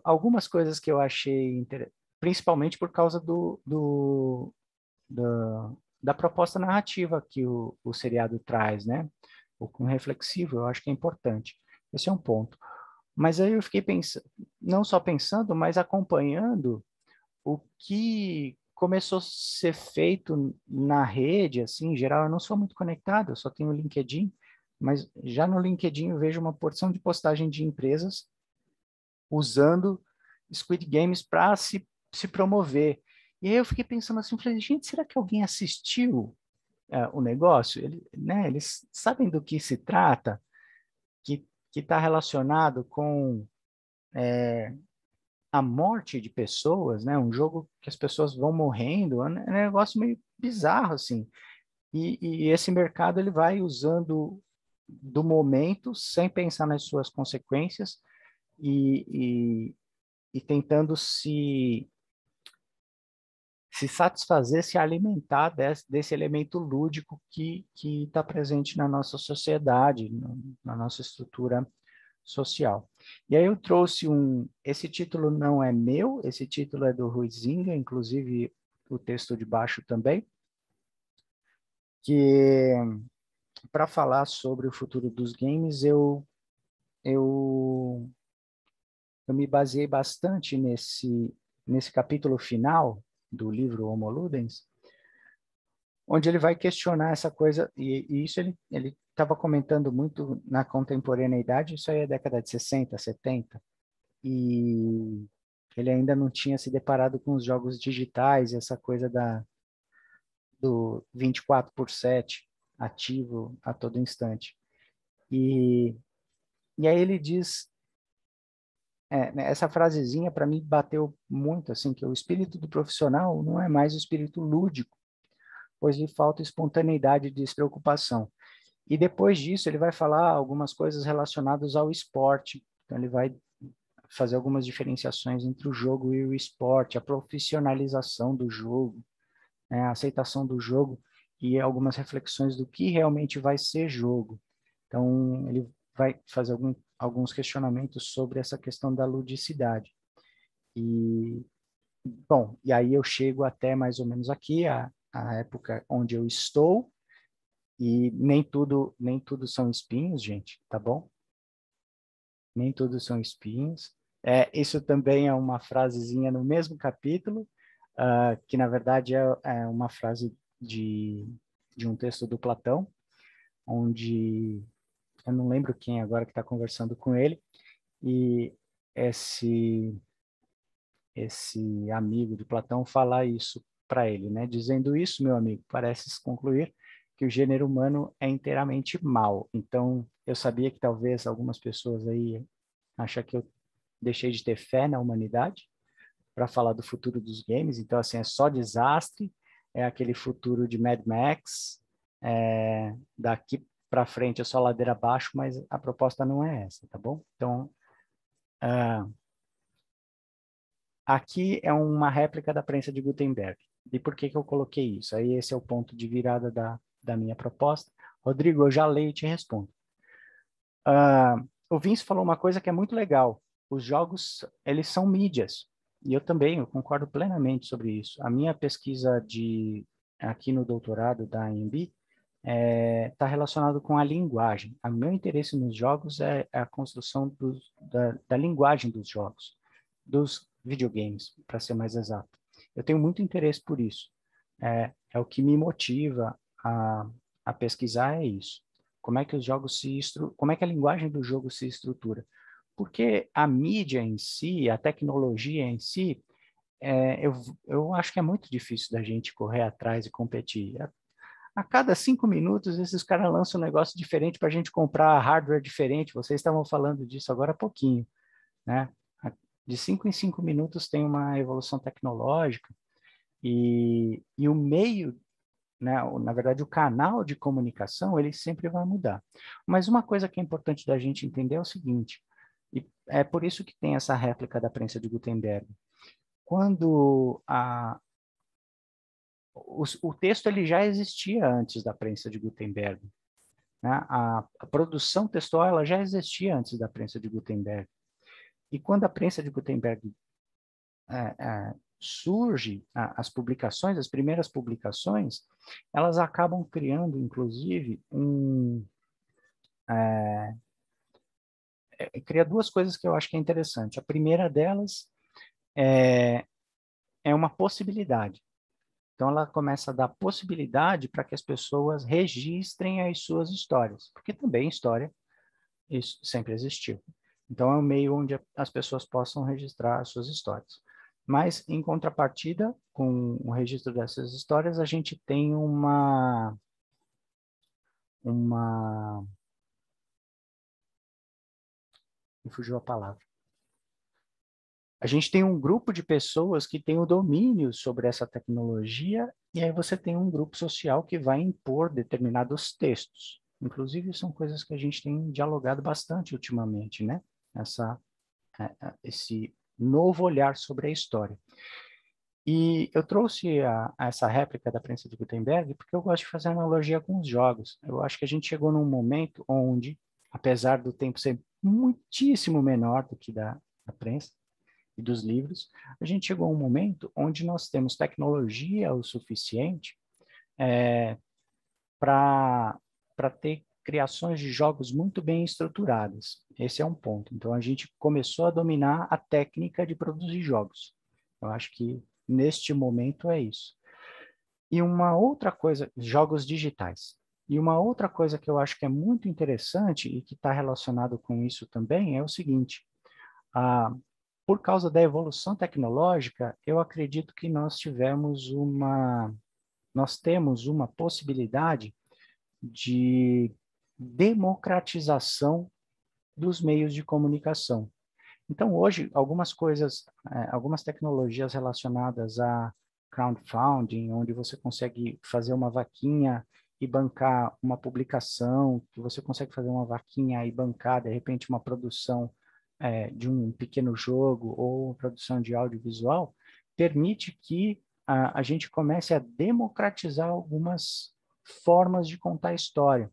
Algumas coisas que eu achei principalmente por causa da proposta narrativa que o seriado traz, né? O reflexivo, eu acho que é importante. Esse é um ponto. Mas aí eu fiquei pensando, não só pensando, mas acompanhando o que começou a ser feito na rede, assim, em geral. Eu não sou muito conectado, eu só tenho o LinkedIn, mas já no LinkedIn eu vejo uma porção de postagem de empresas usando Squid Games para se promover. E aí eu fiquei pensando assim, falei, gente, será que alguém assistiu o negócio? Né, eles sabem do que se trata, que está relacionado com a morte de pessoas, né? Um jogo que as pessoas vão morrendo, é um negócio meio bizarro, assim. E esse mercado ele vai usando do momento sem pensar nas suas consequências e tentando se satisfazer, se alimentar desse elemento lúdico que está presente na nossa sociedade, na nossa estrutura social. E aí eu trouxe esse título não é meu, esse título é do Huizinga, inclusive o texto de baixo também, que para falar sobre o futuro dos games, eu me baseei bastante nesse capítulo final do livro Homo Ludens, onde ele vai questionar essa coisa, e isso ele estava comentando muito na contemporaneidade, isso aí é década de 60, 70, e ele ainda não tinha se deparado com os jogos digitais, essa coisa do 24/7 ativo a todo instante. E aí ele diz, né, essa frasezinha para mim bateu muito, assim, que o espírito do profissional não é mais o espírito lúdico, pois lhe falta espontaneidade e despreocupação. E depois disso ele vai falar algumas coisas relacionadas ao esporte, então ele vai fazer algumas diferenciações entre o jogo e o esporte, a profissionalização do jogo, né, a aceitação do jogo e algumas reflexões do que realmente vai ser jogo. Então, ele vai fazer alguns questionamentos sobre essa questão da ludicidade. E, bom, e aí eu chego até mais ou menos aqui, a época onde eu estou, e nem tudo são espinhos, gente, tá bom? Nem tudo são espinhos. Isso também é uma frasezinha no mesmo capítulo, que na verdade é uma frase de um texto do Platão, onde eu não lembro quem agora que está conversando com ele, e esse amigo de Platão fala isso para ele, né? Dizendo isso, meu amigo, pareces concluir que o gênero humano é inteiramente mau. Então, eu sabia que talvez algumas pessoas aí acham que eu deixei de ter fé na humanidade para falar do futuro dos games. Então, assim, é só desastre, é aquele futuro de Mad Max, daqui para frente é só ladeira abaixo, mas a proposta não é essa, tá bom? Então, aqui é uma réplica da prensa de Gutenberg. E por que eu coloquei isso? Aí esse é o ponto de virada da minha proposta. Rodrigo, eu já leio e te respondo. O Vince falou uma coisa que é muito legal. Os jogos, eles são mídias. E eu concordo plenamente sobre isso. A minha pesquisa aqui no doutorado da AMB está relacionado com a linguagem. O meu interesse nos jogos é a construção da linguagem dos jogos, dos videogames, para ser mais exato. Eu tenho muito interesse por isso. É o que me motiva a pesquisar, é isso. Como é que os jogos como é que a linguagem do jogo se estrutura? Porque a mídia em si, a tecnologia em si, eu acho que é muito difícil da gente correr atrás e competir. A cada 5 minutos, esses caras lançam um negócio diferente para a gente comprar hardware diferente. Vocês estavam falando disso agora há pouquinho, né? De 5 em 5 minutos tem uma evolução tecnológica e o meio, né, na verdade, o canal de comunicação, ele sempre vai mudar. Mas uma coisa que é importante da gente entender é o seguinte, e é por isso que tem essa réplica da prensa de Gutenberg. Quando o texto ele já existia antes da prensa de Gutenberg, né? A produção textual ela já existia antes da prensa de Gutenberg. E quando a prensa de Gutenberg surge, as publicações, as primeiras publicações, elas acabam criando, inclusive, cria duas coisas que eu acho que é interessante. A primeira delas é uma possibilidade. Então, ela começa a dar possibilidade para que as pessoas registrem as suas histórias, porque também história, isso sempre existiu. Então, é um meio onde as pessoas possam registrar as suas histórias. Mas, em contrapartida, com o registro dessas histórias, a gente tem me fugiu a palavra. A gente tem um grupo de pessoas que tem o domínio sobre essa tecnologia, e aí você tem um grupo social que vai impor determinados textos. Inclusive, são coisas que a gente tem dialogado bastante ultimamente, né? Esse novo olhar sobre a história. E eu trouxe essa réplica da prensa de Gutenberg porque eu gosto de fazer analogia com os jogos. Eu acho que a gente chegou num momento onde, apesar do tempo ser muitíssimo menor do que da prensa, e dos livros, a gente chegou a um momento onde nós temos tecnologia o suficiente para ter criações de jogos muito bem estruturadas. Esse é um ponto. Então, a gente começou a dominar a técnica de produzir jogos. Eu acho que, neste momento, é isso. E uma outra coisa, jogos digitais. E uma outra coisa que eu acho que é muito interessante e que está relacionado com isso também é o seguinte, por causa da evolução tecnológica, eu acredito que nós temos uma possibilidade de democratização dos meios de comunicação. Então, hoje, algumas tecnologias relacionadas a crowdfunding, onde você consegue fazer uma vaquinha e bancar uma publicação, que você consegue fazer uma vaquinha e bancar, de repente, uma produção de um pequeno jogo ou produção de audiovisual, permite que a gente comece a democratizar algumas formas de contar a história,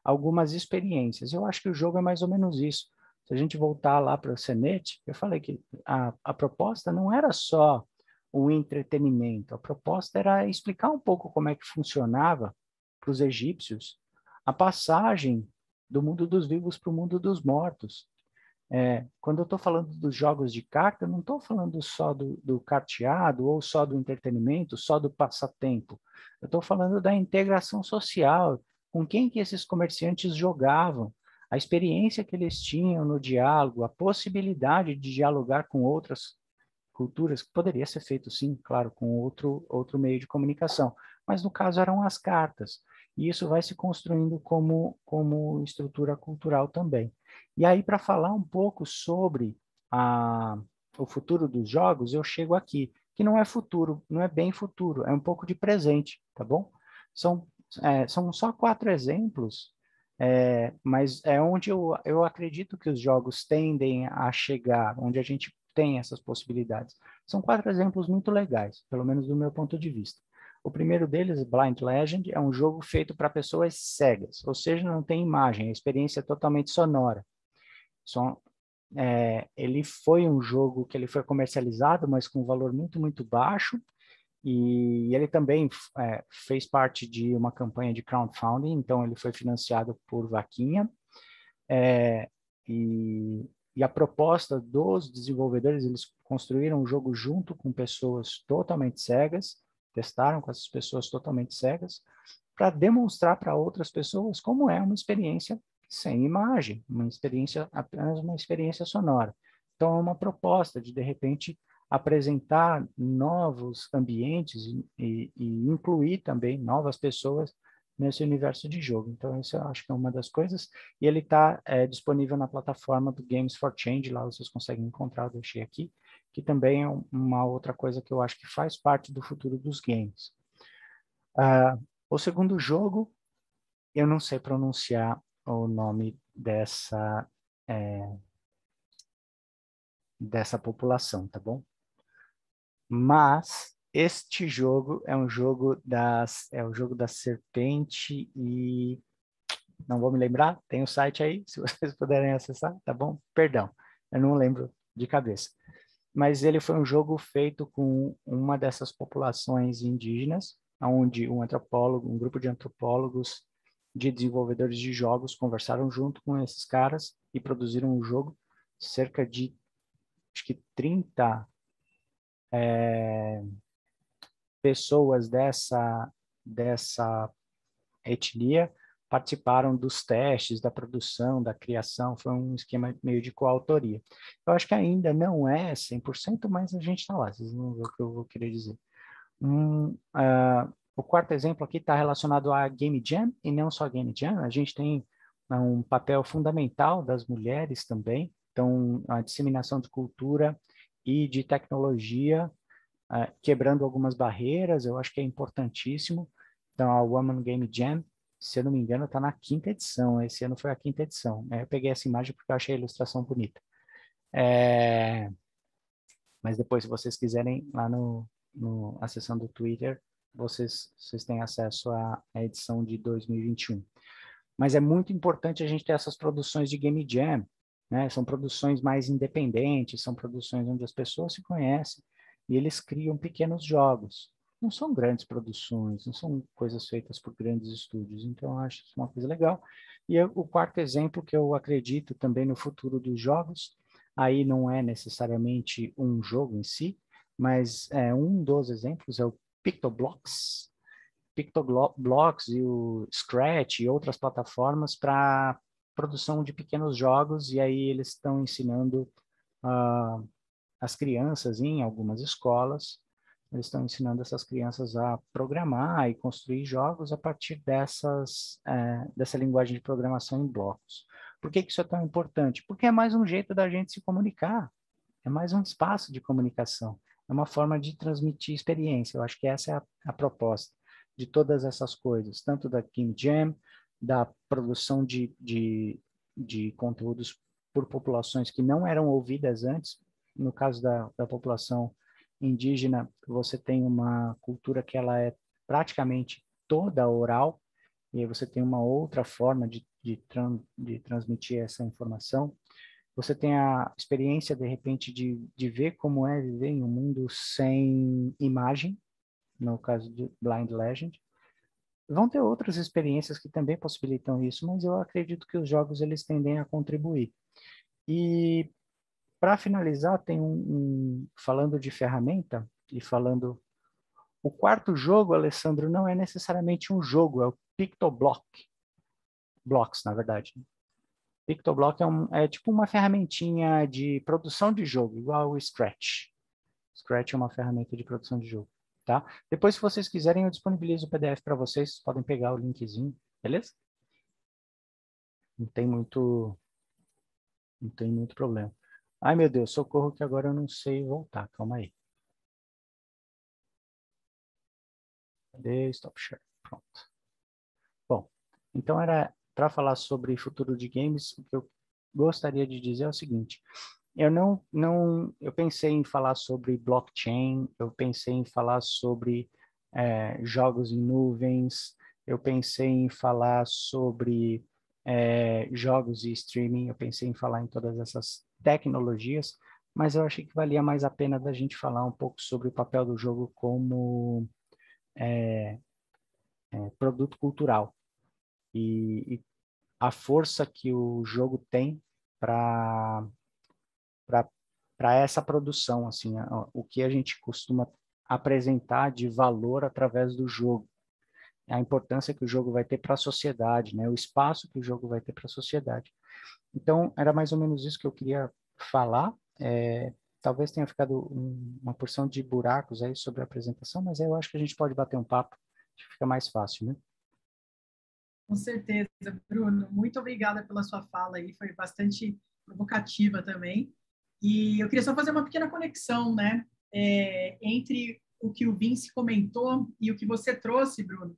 algumas experiências. Eu acho que o jogo é mais ou menos isso. Se a gente voltar lá para o Senet, eu falei que a proposta não era só o entretenimento, a proposta era explicar um pouco como é que funcionava para os egípcios a passagem do mundo dos vivos para o mundo dos mortos. Quando eu estou falando dos jogos de carta, eu não estou falando só do carteado ou só do entretenimento, só do passatempo. Eu estou falando da integração social, com quem que esses comerciantes jogavam, a experiência que eles tinham no diálogo, a possibilidade de dialogar com outras culturas, que poderia ser feito, sim, claro, com outro meio de comunicação. Mas, no caso, eram as cartas. E isso vai se construindo como estrutura cultural também. E aí, para falar um pouco sobre o futuro dos jogos, eu chego aqui, que não é futuro, não é bem futuro, é um pouco de presente, tá bom? São só 4 exemplos, mas é onde eu acredito que os jogos tendem a chegar, onde a gente tem essas possibilidades. São 4 exemplos muito legais, pelo menos do meu ponto de vista. O primeiro deles, Blind Legend, é um jogo feito para pessoas cegas, ou seja, não tem imagem, a experiência é totalmente sonora. Ele foi um jogo que ele foi comercializado, mas com um valor muito, muito baixo, E ele também fez parte de uma campanha de crowdfunding, então ele foi financiado por vaquinha. E a proposta dos desenvolvedores, eles construíram um jogo junto com pessoas totalmente cegas, testaram com essas pessoas totalmente cegas, para demonstrar para outras pessoas como é uma experiência sem imagem, apenas uma experiência sonora. Então, é uma proposta de repente, apresentar novos ambientes e incluir também novas pessoas nesse universo de jogo. Então, isso eu acho que é uma das coisas. E ele está disponível na plataforma do Games for Change, lá vocês conseguem encontrar, eu deixei aqui, que também é uma outra coisa que eu acho que faz parte do futuro dos games. O segundo jogo, eu não sei pronunciar o nome dessa população, tá bom? Mas este jogo é um jogo da serpente e não vou me lembrar, tem o site aí, se vocês puderem acessar, tá bom? Perdão, eu não lembro de cabeça. Mas ele foi um jogo feito com uma dessas populações indígenas, onde um grupo de antropólogos, de desenvolvedores de jogos, conversaram junto com esses caras e produziram um jogo. Cerca de, acho que 30 pessoas dessa etnia participaram dos testes, da produção, da criação, foi um esquema meio de coautoria. Eu acho que ainda não é 100%, mas a gente está lá, vocês vão ver o que eu vou querer dizer. O quarto exemplo aqui está relacionado à Game Jam, e não só Game Jam, a gente tem um papel fundamental das mulheres também, então a disseminação de cultura e de tecnologia, quebrando algumas barreiras, eu acho que é importantíssimo. Então a Women Game Jam, se eu não me engano, está na 5ª edição. Esse ano foi a 5ª edição. Eu peguei essa imagem porque eu achei a ilustração bonita. Mas depois, se vocês quiserem, lá a seção do Twitter, vocês têm acesso à edição de 2021. Mas é muito importante a gente ter essas produções de Game Jam, né? São produções mais independentes, são produções onde as pessoas se conhecem e eles criam pequenos jogos. Não são grandes produções, não são coisas feitas por grandes estúdios, então eu acho isso uma coisa legal. E o quarto exemplo que eu acredito também no futuro dos jogos, aí não é necessariamente um jogo em si, mas um dos exemplos é o PictoBlocks. PictoBlocks e o Scratch e outras plataformas para produção de pequenos jogos, e aí eles estão ensinando as crianças em algumas escolas, eles estão ensinando essas crianças a programar e construir jogos a partir dessa linguagem de programação em blocos. Por que isso é tão importante? Porque é mais um jeito da gente se comunicar, é mais um espaço de comunicação, é uma forma de transmitir experiência. Eu acho que essa é a proposta de todas essas coisas, tanto da Game Jam, da produção de conteúdos por populações que não eram ouvidas antes. No caso da população indígena, você tem uma cultura que ela é praticamente toda oral, e aí você tem uma outra forma de transmitir essa informação. Você tem a experiência, de repente, de ver como é viver em um mundo sem imagem, no caso de Blind Legend. Vão ter outras experiências que também possibilitam isso, mas eu acredito que os jogos eles tendem a contribuir. E para finalizar, tem falando de ferramenta e falando o quarto jogo, Alessandro, não é necessariamente um jogo, é o PictoBlocks, na verdade. PictoBlock é tipo uma ferramentinha de produção de jogo, igual o Scratch. Scratch é uma ferramenta de produção de jogo, tá? Depois, se vocês quiserem, eu disponibilizo o PDF para vocês, podem pegar o linkzinho, beleza? Não tem muito problema. Ai, meu Deus, socorro que agora eu não sei voltar, calma aí. Cadê? Stop share, pronto. Bom, então era para falar sobre futuro de games, o que eu gostaria de dizer é o seguinte: eu pensei em falar sobre blockchain, eu pensei em falar sobre jogos em nuvens, eu pensei em falar sobre jogos e streaming, eu pensei em falar em todas essas tecnologias, mas eu achei que valia mais a pena da gente falar um pouco sobre o papel do jogo como produto cultural e a força que o jogo tem para essa produção, assim, o que a gente costuma apresentar de valor através do jogo, a importância que o jogo vai ter para a sociedade, né? O espaço que o jogo vai ter para a sociedade. Então, era mais ou menos isso que eu queria falar. Talvez tenha ficado uma porção de buracos aí sobre a apresentação, mas eu acho que a gente pode bater um papo, que fica mais fácil, né? Com certeza, Bruno. Muito obrigada pela sua fala aí, foi bastante provocativa também. E eu queria só fazer uma pequena conexão, né, entre o que o Vince comentou e o que você trouxe, Bruno.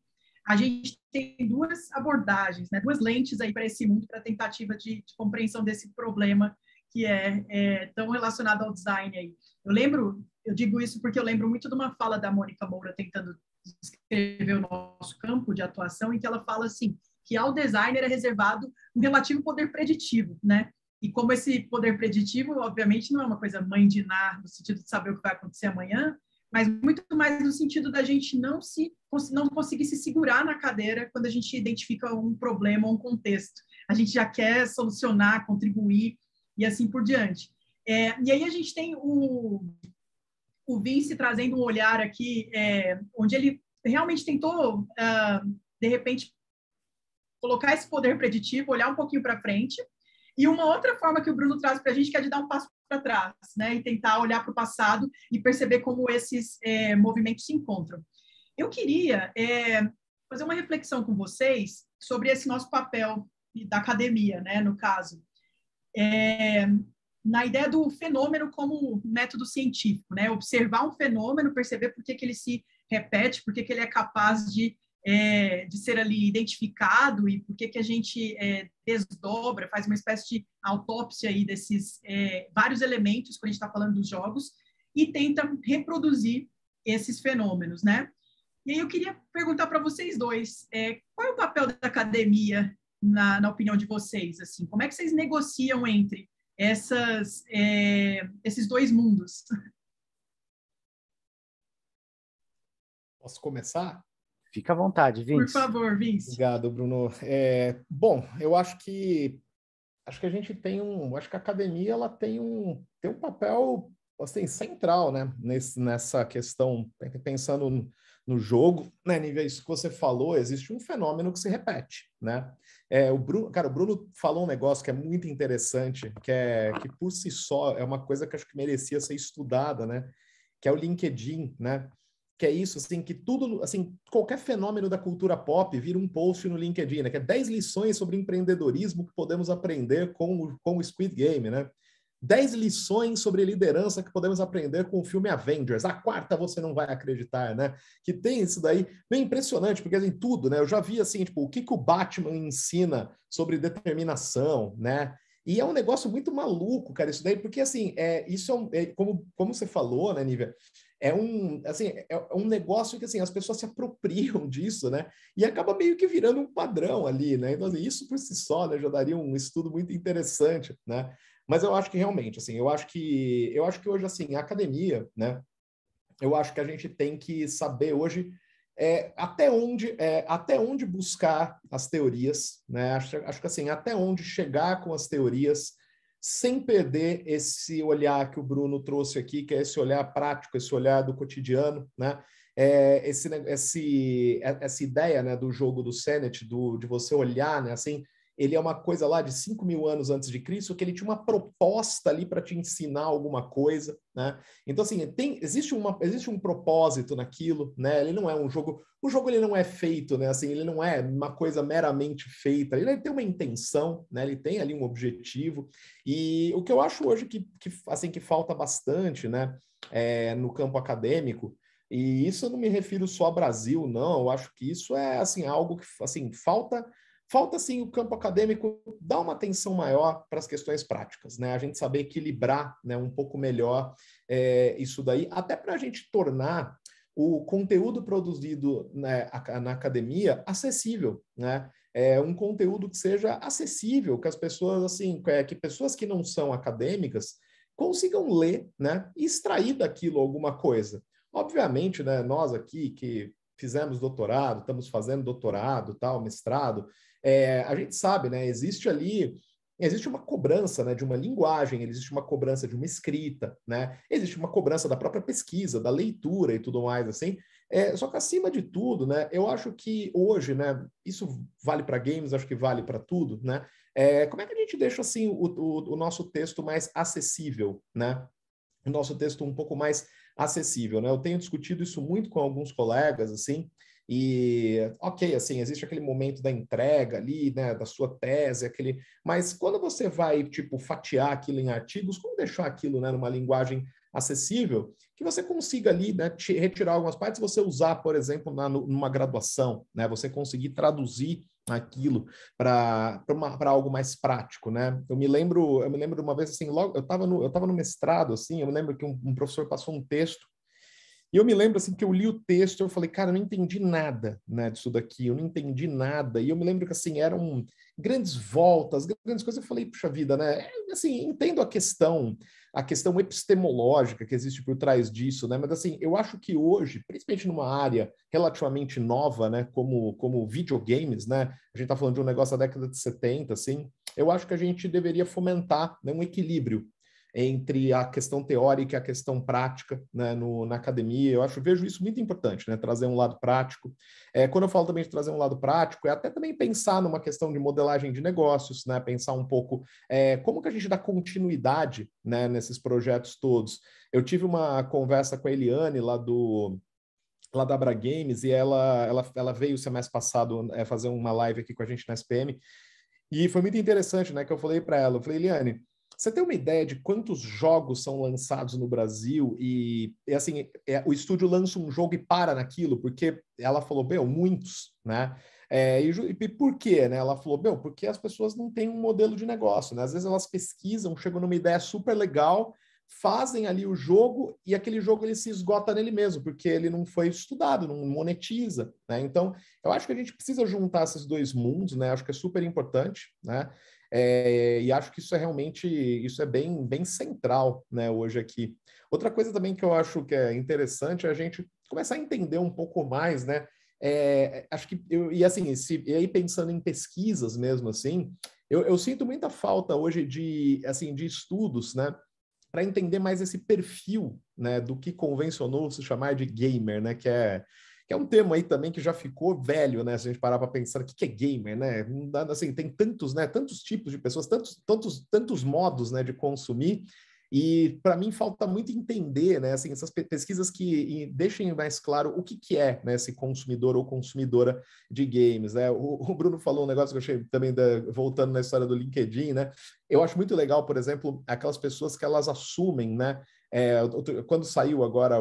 A gente tem duas abordagens, né, duas lentes aí para esse mundo, para a tentativa de compreensão desse problema que é tão relacionado ao design aí. Eu digo isso porque eu lembro muito de uma fala da Mônica Moura tentando descrever o nosso campo de atuação, em que ela fala assim, que ao designer é reservado um relativo poder preditivo, né? E como esse poder preditivo, obviamente, não é uma coisa mãe de Ná, no sentido de saber o que vai acontecer amanhã, mas muito mais no sentido da gente não conseguir se segurar na cadeira quando a gente identifica um problema ou um contexto. A gente já quer solucionar, contribuir e assim por diante. E aí a gente tem o Vince trazendo um olhar aqui, onde ele realmente tentou, de repente, colocar esse poder preditivo, olhar um pouquinho para frente. E uma outra forma que o Bruno traz para a gente, que é de dar um passo para trás, né? E tentar olhar para o passado e perceber como esses movimentos se encontram. Eu queria fazer uma reflexão com vocês sobre esse nosso papel da academia, né? No caso. Na ideia do fenômeno como método científico, né? Observar um fenômeno, perceber por que ele se repete, por que ele é capaz de ser ali identificado e por que a gente desdobra, faz uma espécie de autópsia aí desses vários elementos quando a gente está falando dos jogos e tenta reproduzir esses fenômenos, né? E aí eu queria perguntar para vocês dois, qual é o papel da academia na opinião de vocês? Assim, como é que vocês negociam entre esses dois mundos? Posso começar? Fica à vontade, Vince. Por favor, Vince. Obrigado, Bruno. Bom, eu acho que a gente tem acho que a academia ela tem um papel assim, central, né? Nessa questão, pensando no jogo, né, nível isso que você falou, existe um fenômeno que se repete, né? O Bruno falou um negócio que é muito interessante, que por si só é uma coisa que acho que merecia ser estudada, né? Que é o LinkedIn, né? Que é isso, assim, que tudo, assim, qualquer fenômeno da cultura pop vira um post no LinkedIn, né? Que é 10 lições sobre empreendedorismo que podemos aprender com o Squid Game, né? 10 lições sobre liderança que podemos aprender com o filme Avengers. A quarta você não vai acreditar, né? Que tem isso daí, bem impressionante, porque assim, tudo, né? Eu já vi, assim, tipo, o que o Batman ensina sobre determinação, né? E é um negócio muito maluco, cara, isso daí, porque, assim, isso como você falou, né, Nívia? É um negócio que, assim, as pessoas se apropriam disso, né? E acaba meio que virando um padrão ali, né? Então, assim, isso por si só, né, já daria um estudo muito interessante, né? Mas eu acho que realmente, assim, eu acho que hoje, assim, a academia, né? Eu acho que a gente tem que saber hoje até onde buscar as teorias, né? Acho que assim, até onde chegar com as teorias, sem perder esse olhar que o Bruno trouxe aqui, que é esse olhar prático, esse olhar do cotidiano, né? Essa ideia, né, do jogo do Senet, de você olhar, né, assim, ele é uma coisa lá de 5.000 anos antes de Cristo, que ele tinha uma proposta ali para te ensinar alguma coisa, né? Então, assim, existe um propósito naquilo, né? Ele não é um jogo... O jogo, ele não é feito, né? Assim, ele não é uma coisa meramente feita. Ele tem uma intenção, né? Ele tem ali um objetivo. E o que eu acho hoje que falta bastante, né? No campo acadêmico, e isso eu não me refiro só ao Brasil, não. Eu acho que isso é, assim, algo que, assim, falta, sim, o campo acadêmico dar uma atenção maior para as questões práticas, né? A gente saber equilibrar, né, um pouco melhor isso daí, até para a gente tornar o conteúdo produzido, né, na academia acessível, né? Um conteúdo que seja acessível, que as pessoas, assim, que pessoas que não são acadêmicas, consigam ler, né, e extrair daquilo alguma coisa. Obviamente, né, nós aqui que fizemos doutorado, estamos fazendo doutorado, tal, mestrado, a gente sabe, né, existe uma cobrança, né, de uma linguagem, existe uma cobrança de uma escrita, né, existe uma cobrança da própria pesquisa, da leitura e tudo mais, assim. Só que acima de tudo, né, eu acho que hoje, né, isso vale para games, acho que vale para tudo, né, como é que a gente deixa, assim, o nosso texto mais acessível, né, o nosso texto um pouco mais acessível, né? Eu tenho discutido isso muito com alguns colegas, assim, e, ok, assim, existe aquele momento da entrega ali, né, da sua tese, mas quando você vai, tipo, fatiar aquilo em artigos, como deixar aquilo, né, numa linguagem acessível, que você consiga ali, né, retirar algumas partes, você usar, por exemplo, numa graduação, né, você conseguir traduzir aquilo para algo mais prático, né? Eu me lembro de uma vez assim, logo eu estava no mestrado, assim, eu me lembro que um professor passou um texto. E eu me lembro assim que eu li o texto, eu falei, cara, eu não entendi nada, né, disso daqui, eu não entendi nada. E eu me lembro que assim eram grandes voltas, grandes coisas. Eu falei, puxa vida, né? Assim, entendo a questão epistemológica que existe por trás disso, né? Mas assim, eu acho que hoje, principalmente numa área relativamente nova, né, como videogames, né? A gente está falando de um negócio da década de 70, assim. Eu acho que a gente deveria fomentar, né, um equilíbrio entre a questão teórica e a questão prática, né, na academia. Eu vejo isso muito importante, né, trazer um lado prático. Quando eu falo também de trazer um lado prático, é até também pensar numa questão de modelagem de negócios, né, pensar um pouco como que a gente dá continuidade, né, nesses projetos todos. Eu tive uma conversa com a Eliane lá da Abra Games, e ela veio o semestre passado fazer uma live aqui com a gente na SPM, e foi muito interessante, né, que eu falei para ela, eu falei, Eliane, você tem uma ideia de quantos jogos são lançados no Brasil e assim, o estúdio lança um jogo e para naquilo? Porque ela falou, muitos, né? E por quê, né? Ela falou, porque as pessoas não têm um modelo de negócio, né? Às vezes elas pesquisam, chegam numa ideia super legal, fazem ali o jogo e aquele jogo ele se esgota nele mesmo, porque ele não foi estudado, não monetiza, né? Então, eu acho que a gente precisa juntar esses dois mundos, né? Acho que é super importante, né? E acho que isso é bem central, né, hoje aqui. Outra coisa também que eu acho que é interessante é a gente começar a entender um pouco mais, né? Acho que e aí pensando em pesquisas mesmo assim, eu sinto muita falta hoje de estudos, né, para entender mais esse perfil, né, do que convencionou se chamar de gamer, né, que é um termo aí também que já ficou velho, né? Se a gente parar para pensar o que é gamer, né? Assim, tem tantos, né? Tantos tipos de pessoas, tantos modos, né? De consumir. E para mim falta muito entender, né? Assim, essas pesquisas que deixem mais claro o que é, né? Esse consumidor ou consumidora de games, né? O Bruno falou um negócio que eu achei também voltando na história do LinkedIn, né? Eu acho muito legal, por exemplo, aquelas pessoas que elas assumem, né? Quando saiu agora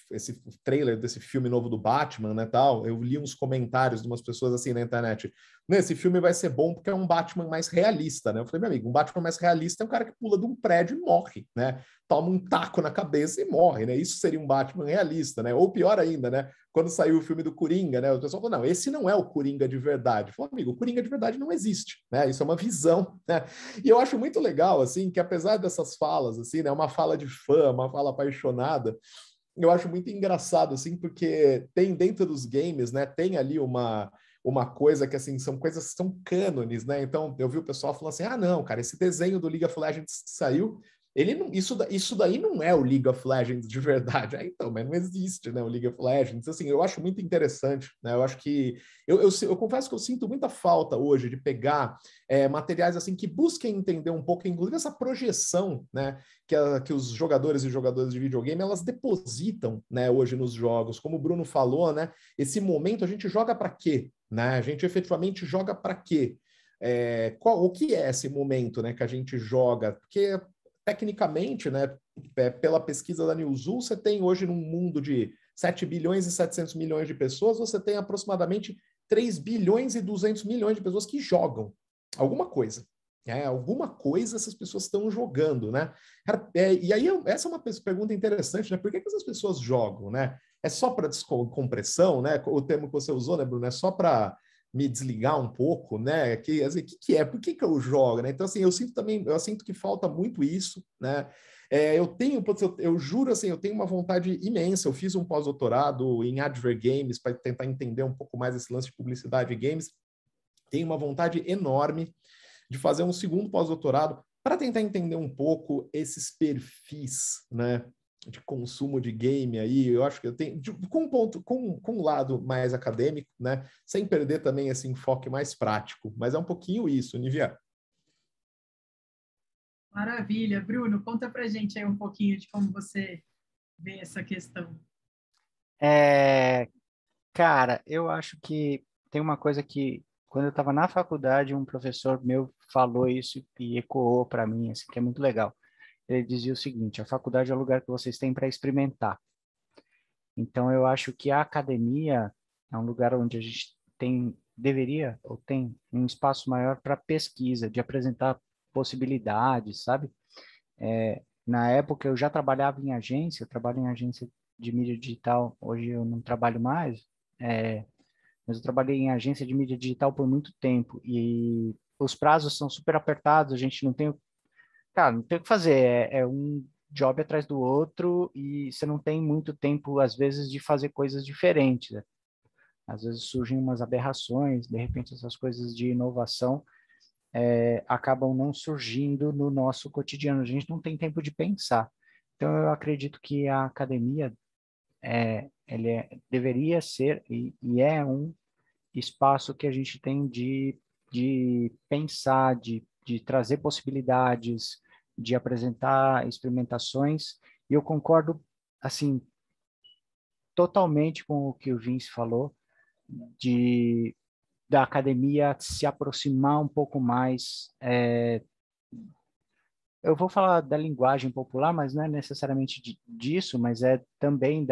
esse trailer desse filme novo do Batman, né, tal, eu li uns comentários de umas pessoas assim na internet. Esse filme vai ser bom porque é um Batman mais realista, né? Eu falei, meu amigo, um Batman mais realista é um cara que pula de um prédio e morre, né? Toma um taco na cabeça e morre, né? Isso seria um Batman realista, né? Ou pior ainda, né? Quando saiu o filme do Coringa, né? O pessoal falou, não, esse não é o Coringa de verdade. Eu falei, amigo, o Coringa de verdade não existe, né? Isso é uma visão, né? E eu acho muito legal, assim, que apesar dessas falas, assim, né? Uma fala de fã, uma fala apaixonada, eu acho muito engraçado, assim, porque tem dentro dos games, né? Tem ali uma coisa que, assim, são coisas que são cânones, né? Então, eu vi o pessoal falando assim, não, cara, esse desenho do League of Legends que saiu, isso daí não é o League of Legends de verdade. Então, mas não existe, né, o League of Legends. Assim, eu acho muito interessante, né? Eu acho que eu confesso que eu sinto muita falta hoje de pegar materiais assim que busquem entender um pouco, inclusive essa projeção, né, que os jogadores e jogadoras de videogame elas depositam, né, hoje nos jogos. Como o Bruno falou, né, esse momento a gente joga para quê? Né? A gente efetivamente joga para quê? O que é esse momento, né, que a gente joga? Porque tecnicamente, né, pela pesquisa da Newzoo, você tem hoje num mundo de 7 bilhões e 700 milhões de pessoas, você tem aproximadamente 3 bilhões e 200 milhões de pessoas que jogam alguma coisa. Alguma coisa essas pessoas estão jogando, né? E aí, essa é uma pergunta interessante, né? Por que essas pessoas jogam, né? É só para descompressão, né? O termo que você usou, né, Bruno? É só para me desligar um pouco, né? Assim, que é? Por que eu jogo, né? Então, assim, eu sinto que falta muito isso, né? Eu juro, assim, eu tenho uma vontade imensa. Eu fiz um pós-doutorado em Adver Games para tentar entender um pouco mais esse lance de publicidade e games. Tenho uma vontade enorme de fazer um segundo pós-doutorado para tentar entender um pouco esses perfis, né, de consumo de game aí. Eu acho que eu tenho com um lado mais acadêmico, né, sem perder também esse enfoque mais prático, mas é um pouquinho isso, Nívia. Maravilha. Bruno, conta pra gente aí um pouquinho de como você vê essa questão. Cara, eu acho que tem uma coisa que, quando eu estava na faculdade, um professor meu falou isso e ecoou para mim, assim, que é muito legal. Ele dizia o seguinte: a faculdade é o lugar que vocês têm para experimentar. Então, eu acho que a academia é um lugar onde a gente deveria ou tem um espaço maior para pesquisa, de apresentar possibilidades, sabe? Na época, eu já trabalhava em agência, eu trabalho em agência de mídia digital, hoje eu não trabalho mais, mas eu trabalhei em agência de mídia digital por muito tempo e os prazos são super apertados, a gente não tem, cara, não tem o que fazer, é um job atrás do outro e você não tem muito tempo, às vezes, de fazer coisas diferentes, né? Às vezes surgem umas aberrações, de repente essas coisas de inovação acabam não surgindo no nosso cotidiano, a gente não tem tempo de pensar. Então, eu acredito que a academia deveria ser e é um espaço que a gente tem de pensar, de trazer possibilidades, de apresentar experimentações, e eu concordo, assim, totalmente com o que o Vince falou, da academia se aproximar um pouco mais. Eu vou falar da linguagem popular, mas não é necessariamente disso, mas é também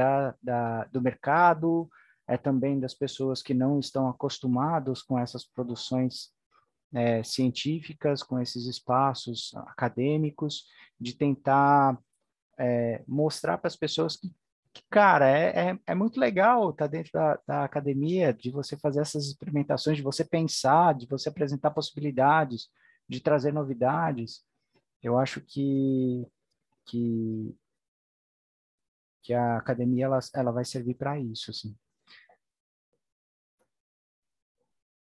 do mercado, é também das pessoas que não estão acostumados com essas produções científicas, com esses espaços acadêmicos, de tentar mostrar para as pessoas que, cara, é muito legal estar dentro da academia, de você fazer essas experimentações, de você pensar, de você apresentar possibilidades, de trazer novidades. Eu acho que a academia ela vai servir para isso, assim.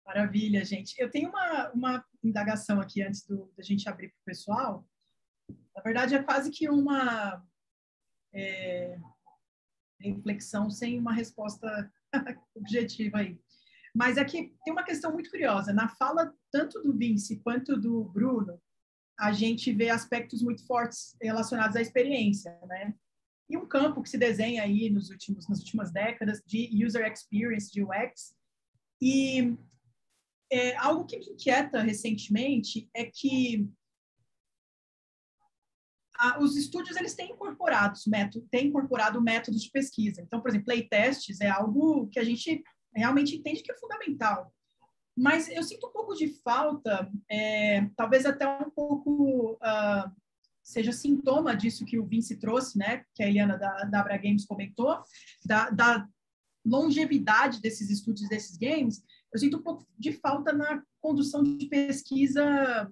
Maravilha, gente. Eu tenho uma indagação aqui antes da gente abrir para o pessoal. Na verdade, é quase que uma reflexão sem uma resposta objetiva aí. Mas aqui tem uma questão muito curiosa. Na fala tanto do Vince quanto do Bruno, a gente vê aspectos muito fortes relacionados à experiência, né? E um campo que se desenha aí nas últimas décadas de user experience, de UX. E algo que me inquieta recentemente é que os estúdios eles têm incorporado métodos de pesquisa. Então, por exemplo, playtests é algo que a gente realmente entende que é fundamental. Mas eu sinto um pouco de falta, talvez até um pouco seja sintoma disso que o Vince trouxe, né? Que a Eliana da Abra Games comentou, da longevidade desses estúdios, desses games. Eu sinto um pouco de falta na condução de pesquisa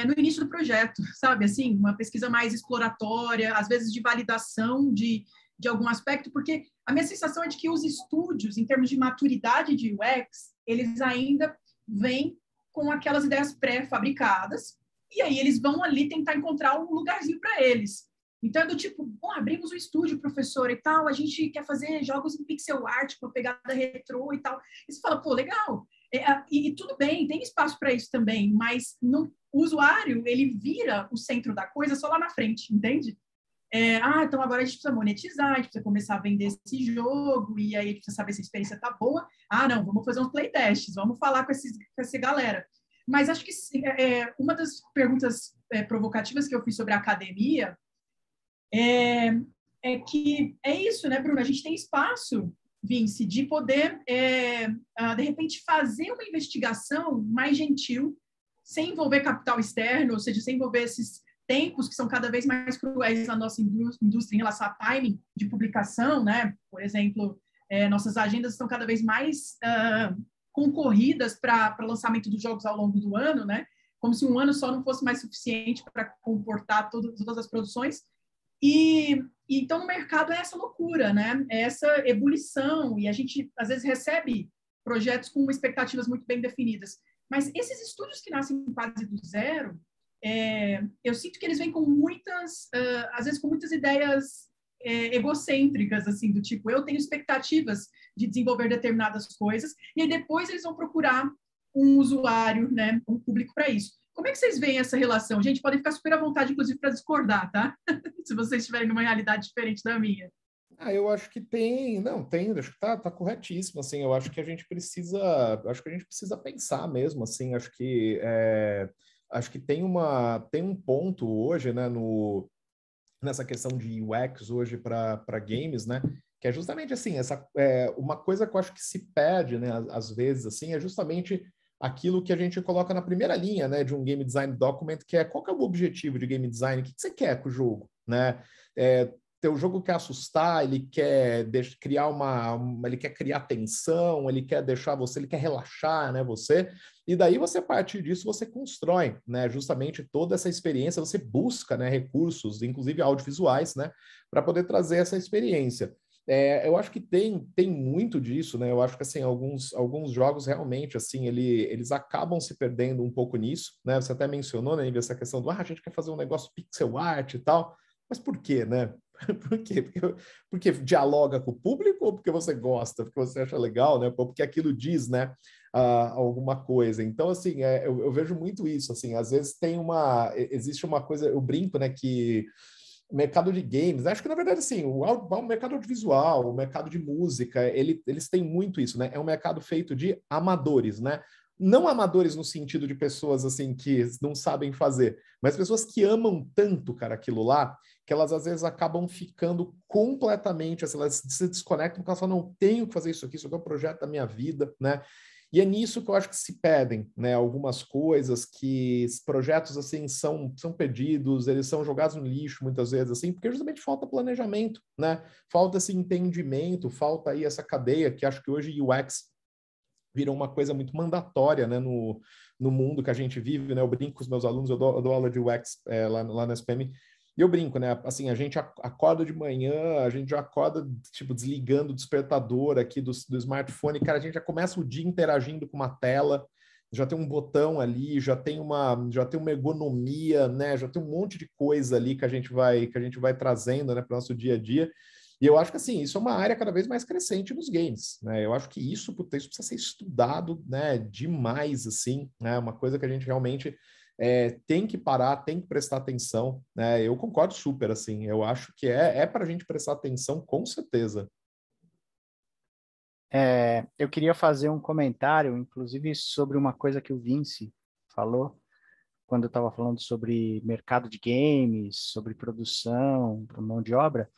no início do projeto, sabe? Assim, uma pesquisa mais exploratória, às vezes de validação de algum aspecto, porque a minha sensação é de que os estúdios, em termos de maturidade de UX, eles ainda vêm com aquelas ideias pré-fabricadas, e aí eles vão ali tentar encontrar um lugarzinho para eles. Então, é do tipo, bom, abrimos um estúdio, professor, e tal, a gente quer fazer jogos em pixel art, com a pegada retrô e tal. E você fala, pô, legal. E tudo bem, tem espaço para isso também, mas o usuário, ele vira o centro da coisa só lá na frente, entende? Então agora a gente precisa monetizar, a gente precisa começar a vender esse jogo, e aí a gente precisa saber se a experiência tá boa. Não, vamos fazer uns playtests, vamos falar com essa galera. Mas acho que uma das perguntas provocativas que eu fiz sobre a academia que é isso, né, Bruno? A gente tem espaço, Vince, de poder, de repente, fazer uma investigação mais gentil, sem envolver capital externo, ou seja, sem envolver esses tempos que são cada vez mais cruéis na nossa indústria em relação a timing de publicação, né? Por exemplo, nossas agendas estão cada vez mais concorridas para lançamento dos jogos ao longo do ano, né? Como se um ano só não fosse mais suficiente para comportar todas as produções. E então, no mercado é essa loucura, né? É essa ebulição, e a gente, às vezes, recebe projetos com expectativas muito bem definidas. Mas esses estúdios que nascem quase do zero, eu sinto que eles vêm com muitas, às vezes, com muitas ideias egocêntricas, assim, do tipo, eu tenho expectativas de desenvolver determinadas coisas, e aí depois eles vão procurar um usuário, né, um público para isso. Como é que vocês veem essa relação? Gente, podem ficar super à vontade, inclusive, para discordar, tá? Se vocês estiverem numa realidade diferente da minha. Eu acho que acho que tá corretíssimo, assim, eu acho que a gente precisa pensar mesmo, assim, acho que tem um ponto hoje, né, nessa questão de UX hoje para games, né, que é justamente assim, uma coisa que eu acho que se perde, né, às vezes, assim, é justamente aquilo que a gente coloca na primeira linha, né, de um game design document, que é qual que é o objetivo de game design, o que você quer com o jogo, né? O jogo quer assustar, ele quer criar ele quer criar tensão, ele quer deixar você, ele quer relaxar, né, você, e daí você, a partir disso, você constrói, né, justamente toda essa experiência, você busca, né, recursos, inclusive audiovisuais, né, para poder trazer essa experiência. Eu acho que tem muito disso, né? Eu acho que assim alguns jogos realmente assim eles acabam se perdendo um pouco nisso, né? Você até mencionou, né, essa questão do a gente quer fazer um negócio pixel art e tal, mas por quê, né? Por quê? Porque dialoga com o público ou porque você gosta, porque você acha legal, né? Ou porque aquilo diz, né? Alguma coisa. Então, assim, eu vejo muito isso, assim, às vezes existe uma coisa, eu brinco, né, que o mercado de games, acho que na verdade assim, o mercado audiovisual, o mercado de música, eles têm muito isso, né? É um mercado feito de amadores, né? Não amadores no sentido de pessoas assim que não sabem fazer, mas pessoas que amam tanto, cara, aquilo lá, que elas às vezes acabam ficando completamente, assim, elas se desconectam porque elas falam, não tenho que fazer isso aqui é um projeto da minha vida, né? E é nisso que eu acho que se pedem, né, algumas coisas, que projetos assim são perdidos, eles são jogados no lixo muitas vezes, assim, porque justamente falta planejamento, né? Falta esse entendimento, falta aí essa cadeia, que acho que hoje UX virou uma coisa muito mandatória, né, no mundo que a gente vive, né? Eu brinco com os meus alunos, eu dou aula de UX lá na SPM, e eu brinco, né? Assim, a gente acorda de manhã, a gente já acorda, tipo, desligando o despertador aqui do smartphone, cara, a gente já começa o dia interagindo com uma tela, já tem um botão ali, já tem uma ergonomia, né? Já tem um monte de coisa ali que a gente vai trazendo, né, para o nosso dia a dia. E eu acho que, assim, isso é uma área cada vez mais crescente nos games, né? Eu acho que isso precisa ser estudado, né, demais, assim, né? Uma coisa que a gente realmente tem que parar, tem que prestar atenção, né? Eu concordo super, assim, eu acho que é para a gente prestar atenção, com certeza. Eu queria fazer um comentário, inclusive, sobre uma coisa que o Vince falou, quando eu estava falando sobre mercado de games, sobre produção, mão de obra,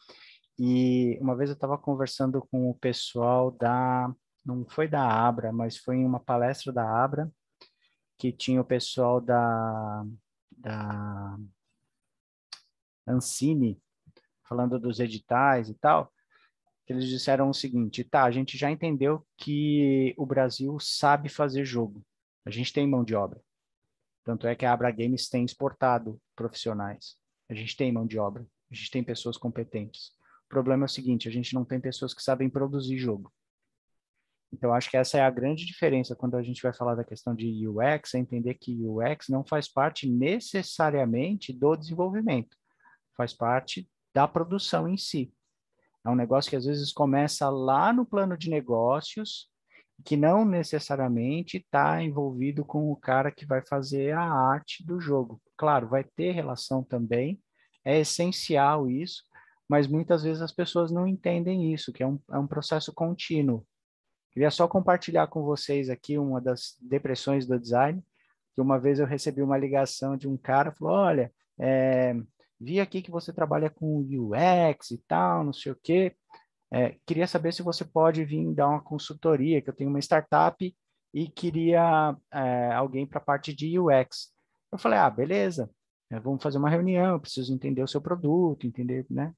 e uma vez eu estava conversando com o pessoal não foi da Abra, mas foi em uma palestra da Abra, que tinha o pessoal da Ancine, falando dos editais e tal, que eles disseram o seguinte, tá, a gente já entendeu que o Brasil sabe fazer jogo, a gente tem mão de obra, tanto é que a Abra Games tem exportado profissionais, a gente tem mão de obra, a gente tem pessoas competentes. O problema é o seguinte, a gente não tem pessoas que sabem produzir jogo. Então, acho que essa é a grande diferença quando a gente vai falar da questão de UX, é entender que UX não faz parte necessariamente do desenvolvimento, faz parte da produção em si. É um negócio que às vezes começa lá no plano de negócios, que não necessariamente está envolvido com o cara que vai fazer a arte do jogo. Claro, vai ter relação também, é essencial isso, mas muitas vezes as pessoas não entendem isso, que é um processo contínuo. Queria só compartilhar com vocês aqui uma das depressões do design, que uma vez eu recebi uma ligação de um cara, falou, olha, vi aqui que você trabalha com UX e tal, não sei o quê, queria saber se você pode vir dar uma consultoria, que eu tenho uma startup e queria alguém para a parte de UX. Eu falei, beleza, vamos fazer uma reunião, eu preciso entender o seu produto, entender, né?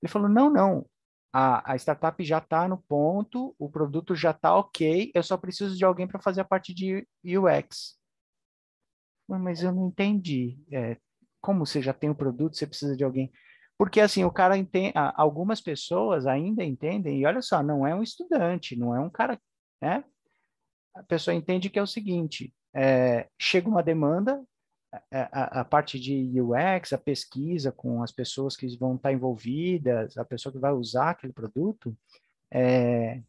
Ele falou, não, a startup já está no ponto, o produto já está ok, eu só preciso de alguém para fazer a parte de UX. Mas eu não entendi. Como você já tem o produto, você precisa de alguém. Porque, assim, o cara entende, algumas pessoas ainda entendem, e olha só, não é um estudante, não é um cara, né? A pessoa entende que é o seguinte, chega uma demanda, a parte de UX, a pesquisa com as pessoas que vão estar envolvidas, a pessoa que vai usar aquele produto, é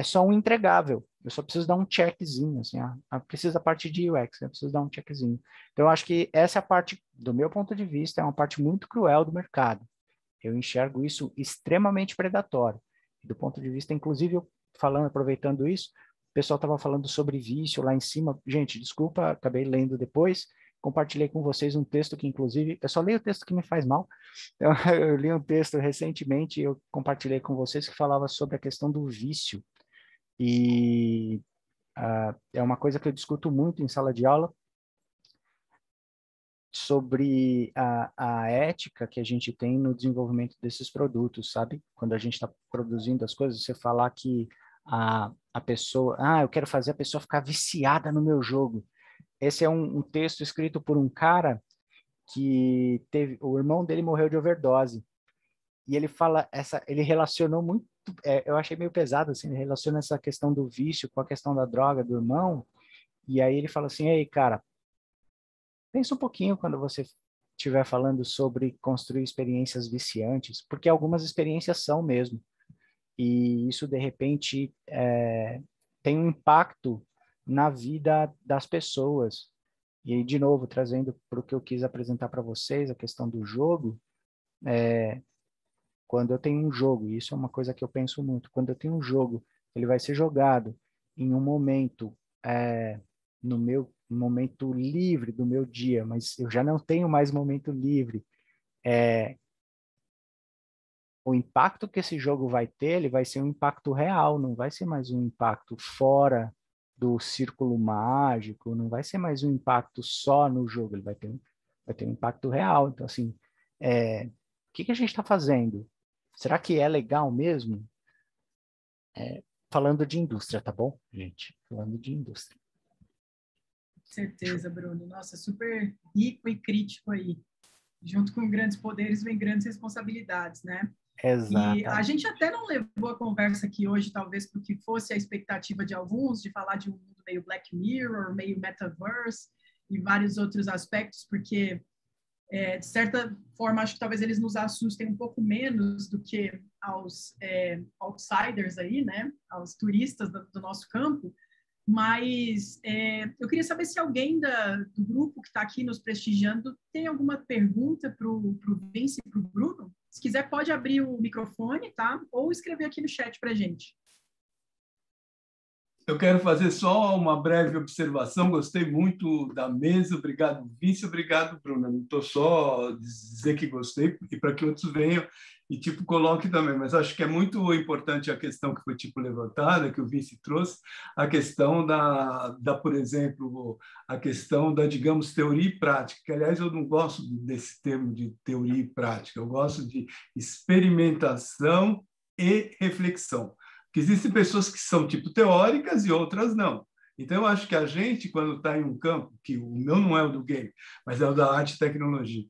só um entregável. Eu só preciso dar um checkzinho, assim, precisa da parte de UX, eu preciso dar um checkzinho. Então, eu acho que essa é a parte, do meu ponto de vista, é uma parte muito cruel do mercado. Eu enxergo isso extremamente predatório. Do ponto de vista, inclusive, aproveitando isso, o pessoal estava falando sobre vício lá em cima. Gente, desculpa, acabei lendo depois, compartilhei com vocês um texto que, inclusive, eu só leio o texto que me faz mal. Então, eu li um texto recentemente, eu compartilhei com vocês, que falava sobre a questão do vício. E é uma coisa que eu discuto muito em sala de aula, sobre a ética que a gente tem no desenvolvimento desses produtos, sabe? Quando a gente está produzindo as coisas, você falar que a pessoa, eu quero fazer a pessoa ficar viciada no meu jogo. Esse é um texto escrito por um cara que o irmão dele morreu de overdose. E ele ele relacionou muito, eu achei meio pesado, assim, ele relaciona essa questão do vício com a questão da droga do irmão, e aí ele fala assim, ei, cara, pensa um pouquinho quando você estiver falando sobre construir experiências viciantes, porque algumas experiências são mesmo. E isso, de repente, tem um impacto na vida das pessoas. E aí, de novo, trazendo para o que eu quis apresentar para vocês, a questão do jogo, quando eu tenho um jogo, e isso é uma coisa que eu penso muito, quando eu tenho um jogo, ele vai ser jogado em um momento, no meu momento livre do meu dia, mas eu já não tenho mais momento livre, o impacto que esse jogo vai ter, ele vai ser um impacto real, não vai ser mais um impacto fora do círculo mágico, não vai ser mais um impacto só no jogo, ele vai ter um impacto real. Então, assim, o que a gente está fazendo? Será que é legal mesmo? Falando de indústria, tá bom, gente? Falando de indústria. Certeza, Bruno. Nossa, super rico e crítico aí. Junto com grandes poderes vem grandes responsabilidades, né? Exato. E a gente até não levou a conversa aqui hoje, talvez porque fosse a expectativa de alguns, de falar de um mundo meio Black Mirror, meio Metaverse e vários outros aspectos, porque, de certa forma, acho que talvez eles nos assustem um pouco menos do que aos outsiders aí, né? Aos turistas do nosso campo. Mas eu queria saber se alguém do grupo que está aqui nos prestigiando tem alguma pergunta para o Vince e para o Bruno. Se quiser, pode abrir o microfone, tá? Ou escrever aqui no chat para a gente. Eu quero fazer só uma breve observação. Gostei muito da mesa. Obrigado, Vince. Obrigado, Bruno. Não estou só dizer que gostei e para que outros venham e coloque também. Mas acho que é muito importante a questão que foi levantada, que o Vince trouxe, a questão por exemplo, a questão da, digamos, teoria e prática. Que, aliás, eu não gosto desse termo de teoria e prática. Eu gosto de experimentação e reflexão. Que existem pessoas que são teóricas e outras não. Então, eu acho que a gente, quando está em um campo, que o meu não é o do game, mas é o da arte e tecnologia,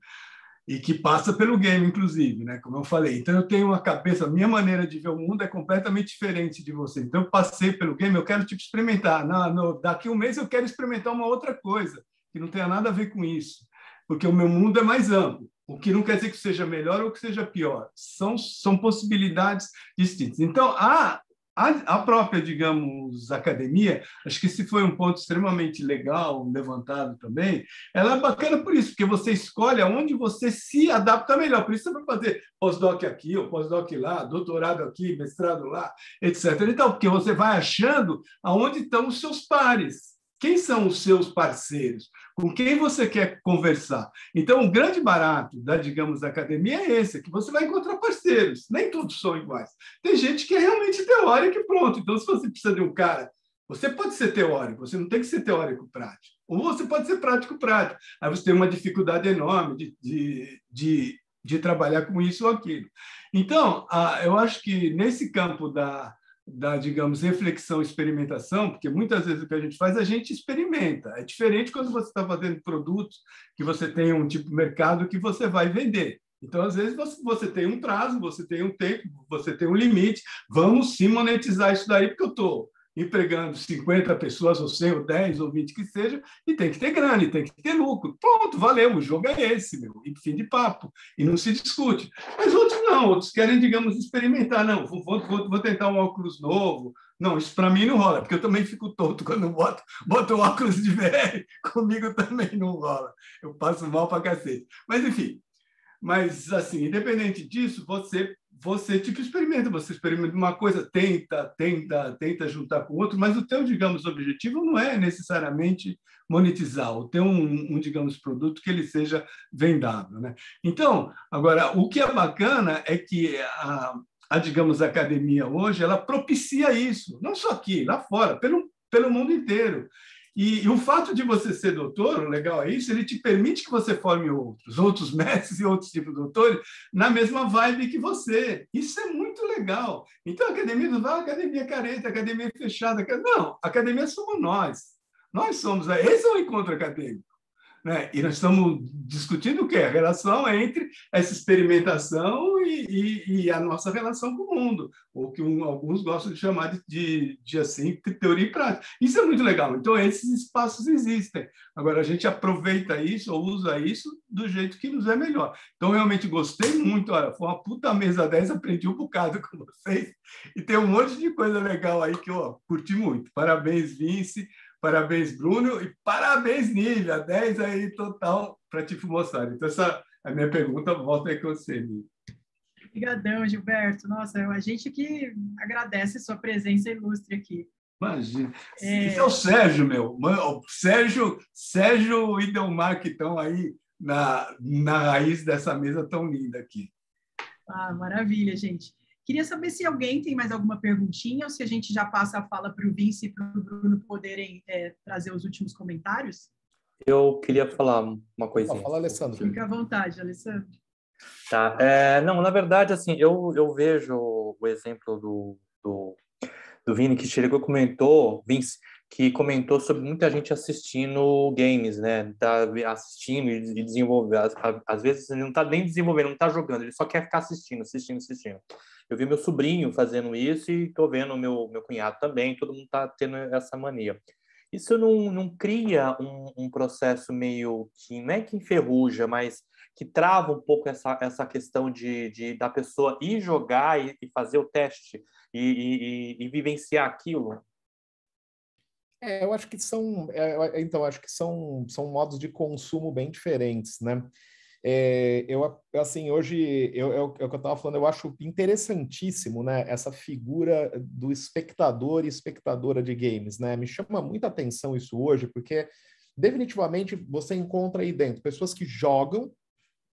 e que passa pelo game, inclusive, né? Como eu falei. Então, eu tenho uma cabeça, a minha maneira de ver o mundo é completamente diferente de você. Então, eu passei pelo game, eu quero experimentar. Daqui a um mês, eu quero experimentar uma outra coisa, que não tenha nada a ver com isso, porque o meu mundo é mais amplo. O que não quer dizer que seja melhor ou que seja pior. São possibilidades distintas. Então, a própria, digamos, academia, acho que esse foi um ponto extremamente legal, levantado também, ela é bacana por isso, porque você escolhe aonde você se adapta melhor. Por isso você vai fazer pós-doc aqui, ou pós-doc lá, doutorado aqui, mestrado lá, etc. Então, porque você vai achando aonde estão os seus pares. Quem são os seus parceiros? Com quem você quer conversar? Então, o grande barato da, digamos, da academia é esse, que você vai encontrar parceiros. Nem todos são iguais. Tem gente que é realmente teórica e pronto. Então, se você precisa de um cara, você pode ser teórico, você não tem que ser teórico-prático. Ou você pode ser prático-prático. Aí você tem uma dificuldade enorme de de trabalhar com isso ou aquilo. Então, eu acho que nesse campo da, digamos, reflexão, experimentação, porque muitas vezes o que a gente experimenta. É diferente quando você está fazendo produtos que você tem um tipo de mercado que você vai vender. Então, às vezes, você tem um prazo, você tem um tempo, você tem um limite. Vamos sim monetizar isso daí, porque eu estou empregando 50 pessoas, ou 100, ou 10, ou 20 que seja, e tem que ter grana, e tem que ter lucro. Pronto, valeu, o jogo é esse, meu, e fim de papo, e não se discute. Mas outros não, outros querem, digamos, experimentar. Não, vou tentar um óculos novo. Não, isso para mim não rola, porque eu também fico tonto quando boto um óculos de VR, comigo também não rola. Eu passo mal para cacete. Mas, enfim, assim, independente disso, você tipo experimenta, você experimenta uma coisa, tenta juntar com outro, mas o teu, digamos, objetivo não é necessariamente monetizar, ou ter digamos, produto que ele seja vendável, né? Então, agora, o que é bacana é que digamos, a academia hoje, ela propicia isso, não só aqui, lá fora, pelo mundo inteiro. E o fato de você ser doutor, o legal é isso, ele te permite que você forme outros mestres e outros tipos de doutores na mesma vibe que você. Isso é muito legal. Então, a academia não vai academia careta, academia fechada. Não, a academia somos nós. Nós somos. Esse é o encontro acadêmico. Né? E nós estamos discutindo o quê? A relação entre essa experimentação e a nossa relação com o mundo, ou que alguns gostam de chamar de assim, teoria e prática. Isso é muito legal. Então, esses espaços existem. Agora, a gente aproveita isso ou usa isso do jeito que nos é melhor. Então, realmente gostei muito. Olha, foi uma puta mesa 10, aprendi um bocado com vocês. E tem um monte de coisa legal aí que eu curti muito. Parabéns, Vince. Parabéns, Bruno, e parabéns, Nívia. 10 aí total para te mostrar. Então, essa é a minha pergunta. Volta aí com você, Nívia. Obrigadão, Gilberto. Nossa, a gente que agradece sua presença ilustre aqui. Imagina. Esse é o Sérgio, meu. O Sérgio e Delmar que estão aí na raiz dessa mesa tão linda aqui. Ah, maravilha, gente. Queria saber se alguém tem mais alguma perguntinha ou se a gente já passa a fala para o Vince e para o Bruno poderem trazer os últimos comentários. Eu queria falar uma coisinha. Fala, Alessandro. Fica à vontade, Alessandro. Tá. Não, na verdade, assim, eu vejo o exemplo do Vini, que chegou e comentou, Vince, que comentou sobre muita gente assistindo games, né? Tá assistindo e desenvolvendo. Às vezes ele não tá nem desenvolvendo, não tá jogando, ele só quer ficar assistindo. Eu vi meu sobrinho fazendo isso e tô vendo meu cunhado também, todo mundo tá tendo essa mania. Isso não cria um processo meio que, não é que enferruja, mas que trava um pouco essa questão da pessoa ir jogar e fazer o teste e vivenciar aquilo? Eu acho que são modos de consumo bem diferentes, né? Assim, hoje, é o que eu estava falando, eu acho interessantíssimo, né, essa figura do espectador e espectadora de games, né? Me chama muita atenção isso hoje, porque definitivamente você encontra aí dentro pessoas que jogam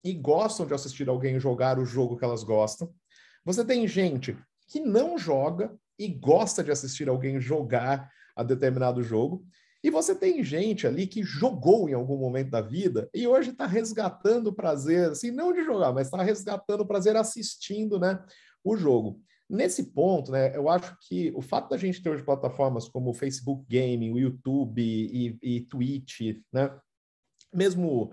e gostam de assistir alguém jogar o jogo que elas gostam. Você tem gente que não joga e gosta de assistir alguém jogar a determinado jogo. E você tem gente ali que jogou em algum momento da vida e hoje está resgatando o prazer, assim, não de jogar, mas está resgatando o prazer assistindo, né, o jogo. Nesse ponto, né, eu acho que o fato da gente ter hoje plataformas como o Facebook Gaming, o YouTube e Twitch, né, mesmo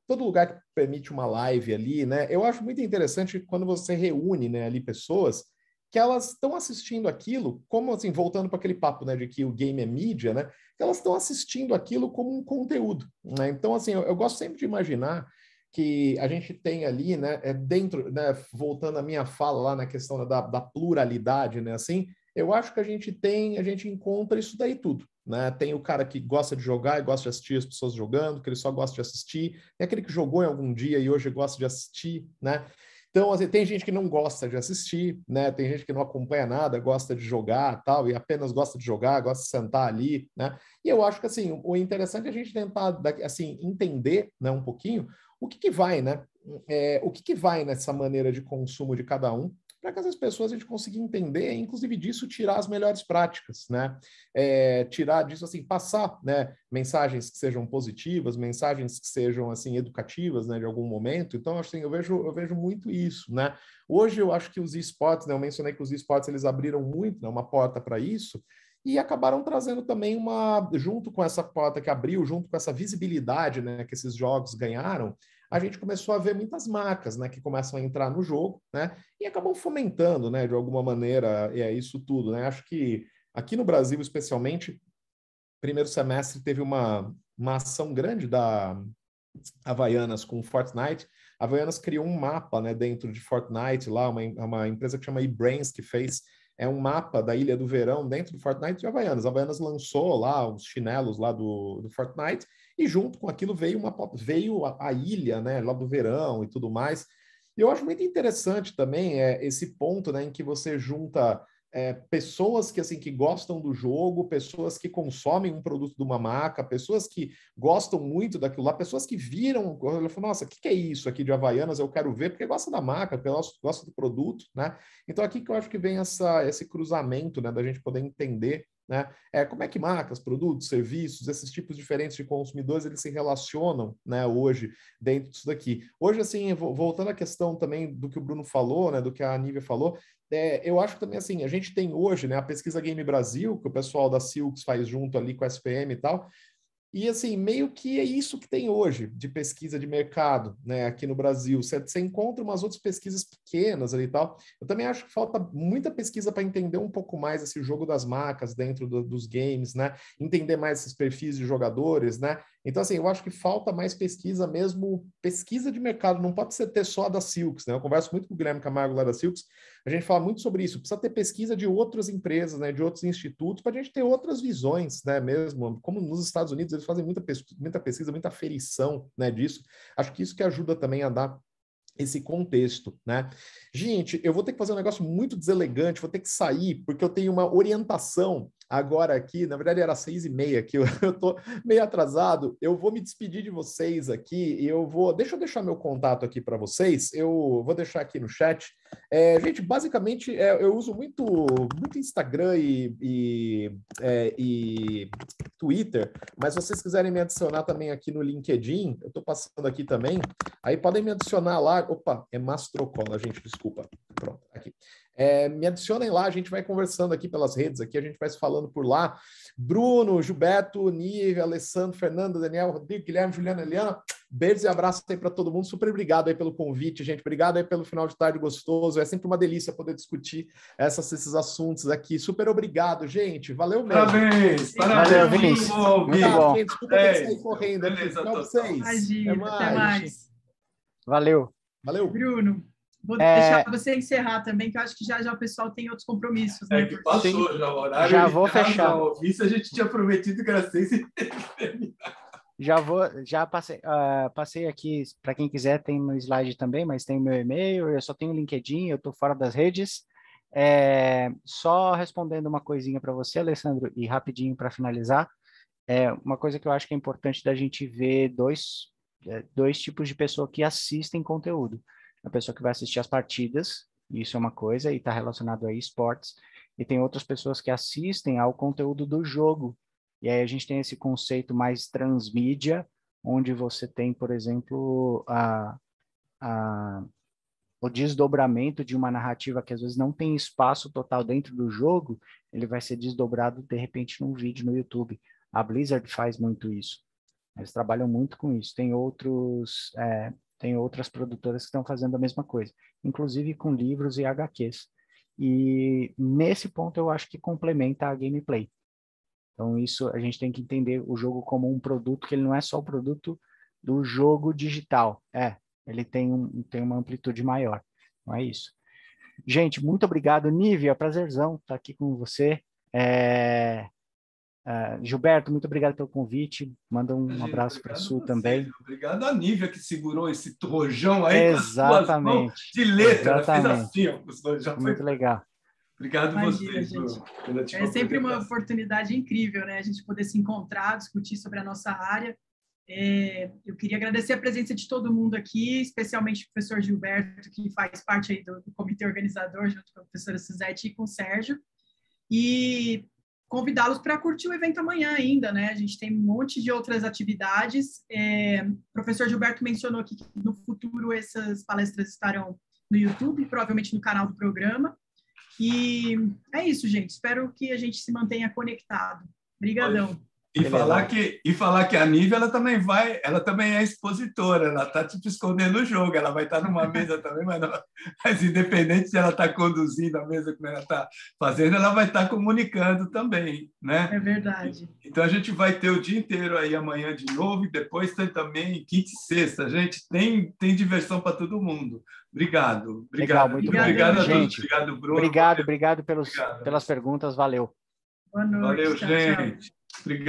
todo lugar que permite uma live ali, né, eu acho muito interessante quando você reúne, né, ali pessoas que elas estão assistindo aquilo, como assim, voltando para aquele papo, né, de que o game é mídia, né, que elas estão assistindo aquilo como um conteúdo, né? Então, assim, eu gosto sempre de imaginar que a gente tem ali, né, dentro, né, voltando à minha fala lá na questão da pluralidade, né, assim, eu acho que a gente encontra isso daí tudo, né? Tem o cara que gosta de jogar e gosta de assistir as pessoas jogando, que ele só gosta de assistir, tem aquele que jogou em algum dia e hoje gosta de assistir, né? Então, assim, tem gente que não gosta de assistir, né? Tem gente que não acompanha nada, gosta de jogar, tal, e apenas gosta de jogar, gosta de sentar ali, né? E eu acho que, assim, o interessante é a gente tentar, assim, entender, né, um pouquinho o que vai, né? O que vai nessa maneira de consumo de cada um, para que as pessoas a gente consiga entender, inclusive disso, tirar as melhores práticas, né? Tirar disso, assim, passar, né, mensagens que sejam positivas, mensagens que sejam, assim, educativas, né, de algum momento. Então, assim, eu vejo muito isso, né? Hoje, eu acho que os esportes, né, eu mencionei que os esportes, eles abriram muito, né, uma porta para isso, e acabaram trazendo também junto com essa porta que abriu, junto com essa visibilidade, né, que esses jogos ganharam, a gente começou a ver muitas marcas, né, que começam a entrar no jogo, né, e acabam fomentando, né, de alguma maneira, isso tudo, né. Acho que aqui no Brasil, especialmente, primeiro semestre teve uma ação grande da Havaianas com Fortnite. A Havaianas criou um mapa, né, dentro de Fortnite, lá, uma empresa que chama eBrains, que fez um mapa da Ilha do Verão dentro do Fortnite de Havaianas. A Havaianas lançou lá os chinelos lá do Fortnite, e junto com aquilo veio a ilha, né, lá do verão e tudo mais. E eu acho muito interessante também esse ponto, né, em que você junta pessoas que, assim, que gostam do jogo, pessoas que consomem um produto de uma marca, pessoas que gostam muito daquilo lá, pessoas que viram, eu falo, nossa, o que é isso aqui de Havaianas? Eu quero ver, porque gosta da marca, porque gosta do produto, né? Então, aqui que eu acho que vem esse cruzamento, né, da gente poder entender, né, como é que marcas, produtos, serviços, esses tipos diferentes de consumidores, eles se relacionam, né, hoje, dentro disso daqui. Hoje, assim, voltando à questão também do que o Bruno falou, né, do que a Nívia falou, eu acho que também, assim, a gente tem hoje, né, a pesquisa Game Brasil, que o pessoal da Silks faz junto ali com a SPM e tal, e, assim, meio que é isso que tem hoje de pesquisa de mercado, né, aqui no Brasil. Você encontra umas outras pesquisas pequenas ali e tal. Eu também acho que falta muita pesquisa para entender um pouco mais esse jogo das marcas dentro dos games, né? Entender mais esses perfis de jogadores, né? Então, assim, eu acho que falta mais pesquisa mesmo, pesquisa de mercado. Não pode ser ter só da Silks, né? Eu converso muito com o Guilherme Camargo lá da Silks, a gente fala muito sobre isso. Precisa ter pesquisa de outras empresas, né? De outros institutos, para a gente ter outras visões, né? Mesmo, como nos Estados Unidos, eles fazem muita pesquisa, muita aferição, né, disso. Acho que isso que ajuda também a dar esse contexto, né? Gente, eu vou ter que fazer um negócio muito deselegante, vou ter que sair, porque eu tenho uma orientação agora aqui, na verdade era 6h30 aqui, eu tô meio atrasado, eu vou me despedir de vocês aqui, e deixa eu deixar meu contato aqui para vocês, eu vou deixar aqui no chat. Gente, basicamente, eu uso muito Instagram e Twitter, mas se vocês quiserem me adicionar também aqui no LinkedIn, eu estou passando aqui também, aí podem me adicionar lá. Opa, é Mastrocola, gente, desculpa. Pronto, aqui. Me adicionem lá, a gente vai conversando aqui pelas redes, aqui a gente vai se falando por lá. Bruno, Gilberto, Nívia, Alessandro, Fernando, Daniel, Rodrigo, Guilherme, Juliana, Eliana, beijos e abraços aí para todo mundo. Super obrigado aí pelo convite, gente. Obrigado aí pelo final de tarde gostoso. É sempre uma delícia poder discutir esses assuntos aqui. Super obrigado, gente. Valeu mesmo. Parabéns. Valeu, Vinícius. Muito bom. Gente, desculpa ter que sair correndo. Beleza, tchau pra vocês. Imagina, até mais. Valeu. Valeu. Bruno, vou deixar você encerrar também, que eu acho que já o pessoal tem outros compromissos, né? Que passou já o horário. Já vou fechar. Isso a gente tinha prometido que era 6h. Já passei aqui, para quem quiser, tem no slide também, mas tem o meu e-mail, eu só tenho o LinkedIn, eu estou fora das redes. Só respondendo uma coisinha para você, Alessandro, e rapidinho para finalizar, uma coisa que eu acho que é importante da gente ver dois tipos de pessoa que assistem conteúdo. A pessoa que vai assistir as partidas, isso é uma coisa, e está relacionado a esportes, e tem outras pessoas que assistem ao conteúdo do jogo. E aí a gente tem esse conceito mais transmídia, onde você tem, por exemplo, o desdobramento de uma narrativa que às vezes não tem espaço total dentro do jogo, ele vai ser desdobrado, de repente, num vídeo no YouTube. A Blizzard faz muito isso. Eles trabalham muito com isso. Tem outras produtoras que estão fazendo a mesma coisa, inclusive com livros e HQs. E nesse ponto eu acho que complementa a gameplay. Então isso a gente tem que entender o jogo como um produto, que ele não é só o produto do jogo digital. Ele tem uma amplitude maior. Não é isso. Gente, muito obrigado. Nívia, prazerzão estar aqui com você. Gilberto, muito obrigado pelo convite. Manda um abraço para o Sul também. Obrigado a Nívia, que segurou esse rojão aí. Exatamente. Com as duas mãos de letra. Exatamente. Fez assim, já muito legal. Obrigado a vocês. É sempre uma oportunidade incrível, né? A gente poder se encontrar, discutir sobre a nossa área. Eu queria agradecer a presença de todo mundo aqui, especialmente o professor Gilberto, que faz parte aí do comitê organizador, junto com a professora Suzete e com o Sérgio, e convidá-los para curtir o evento amanhã ainda, né? A gente tem um monte de outras atividades. O professor Gilberto mencionou aqui que no futuro essas palestras estarão no YouTube, provavelmente no canal do programa. E é isso, gente. Espero que a gente se mantenha conectado. Obrigadão. E falar que a Nívia, ela também é expositora, ela está tipo escondendo o jogo, ela vai estar numa mesa também, mas independente se ela está conduzindo a mesa como ela está fazendo, ela vai estar comunicando também, né? É verdade. Então a gente vai ter o dia inteiro aí amanhã de novo, e depois tem também quinta e sexta, gente, tem diversão para todo mundo. Obrigado. Legal, muito obrigado bom. a todos. Gente, obrigado, Bruno. Obrigado pelas perguntas, valeu. Boa noite. Valeu, tchau, gente. tchau. Obrigado.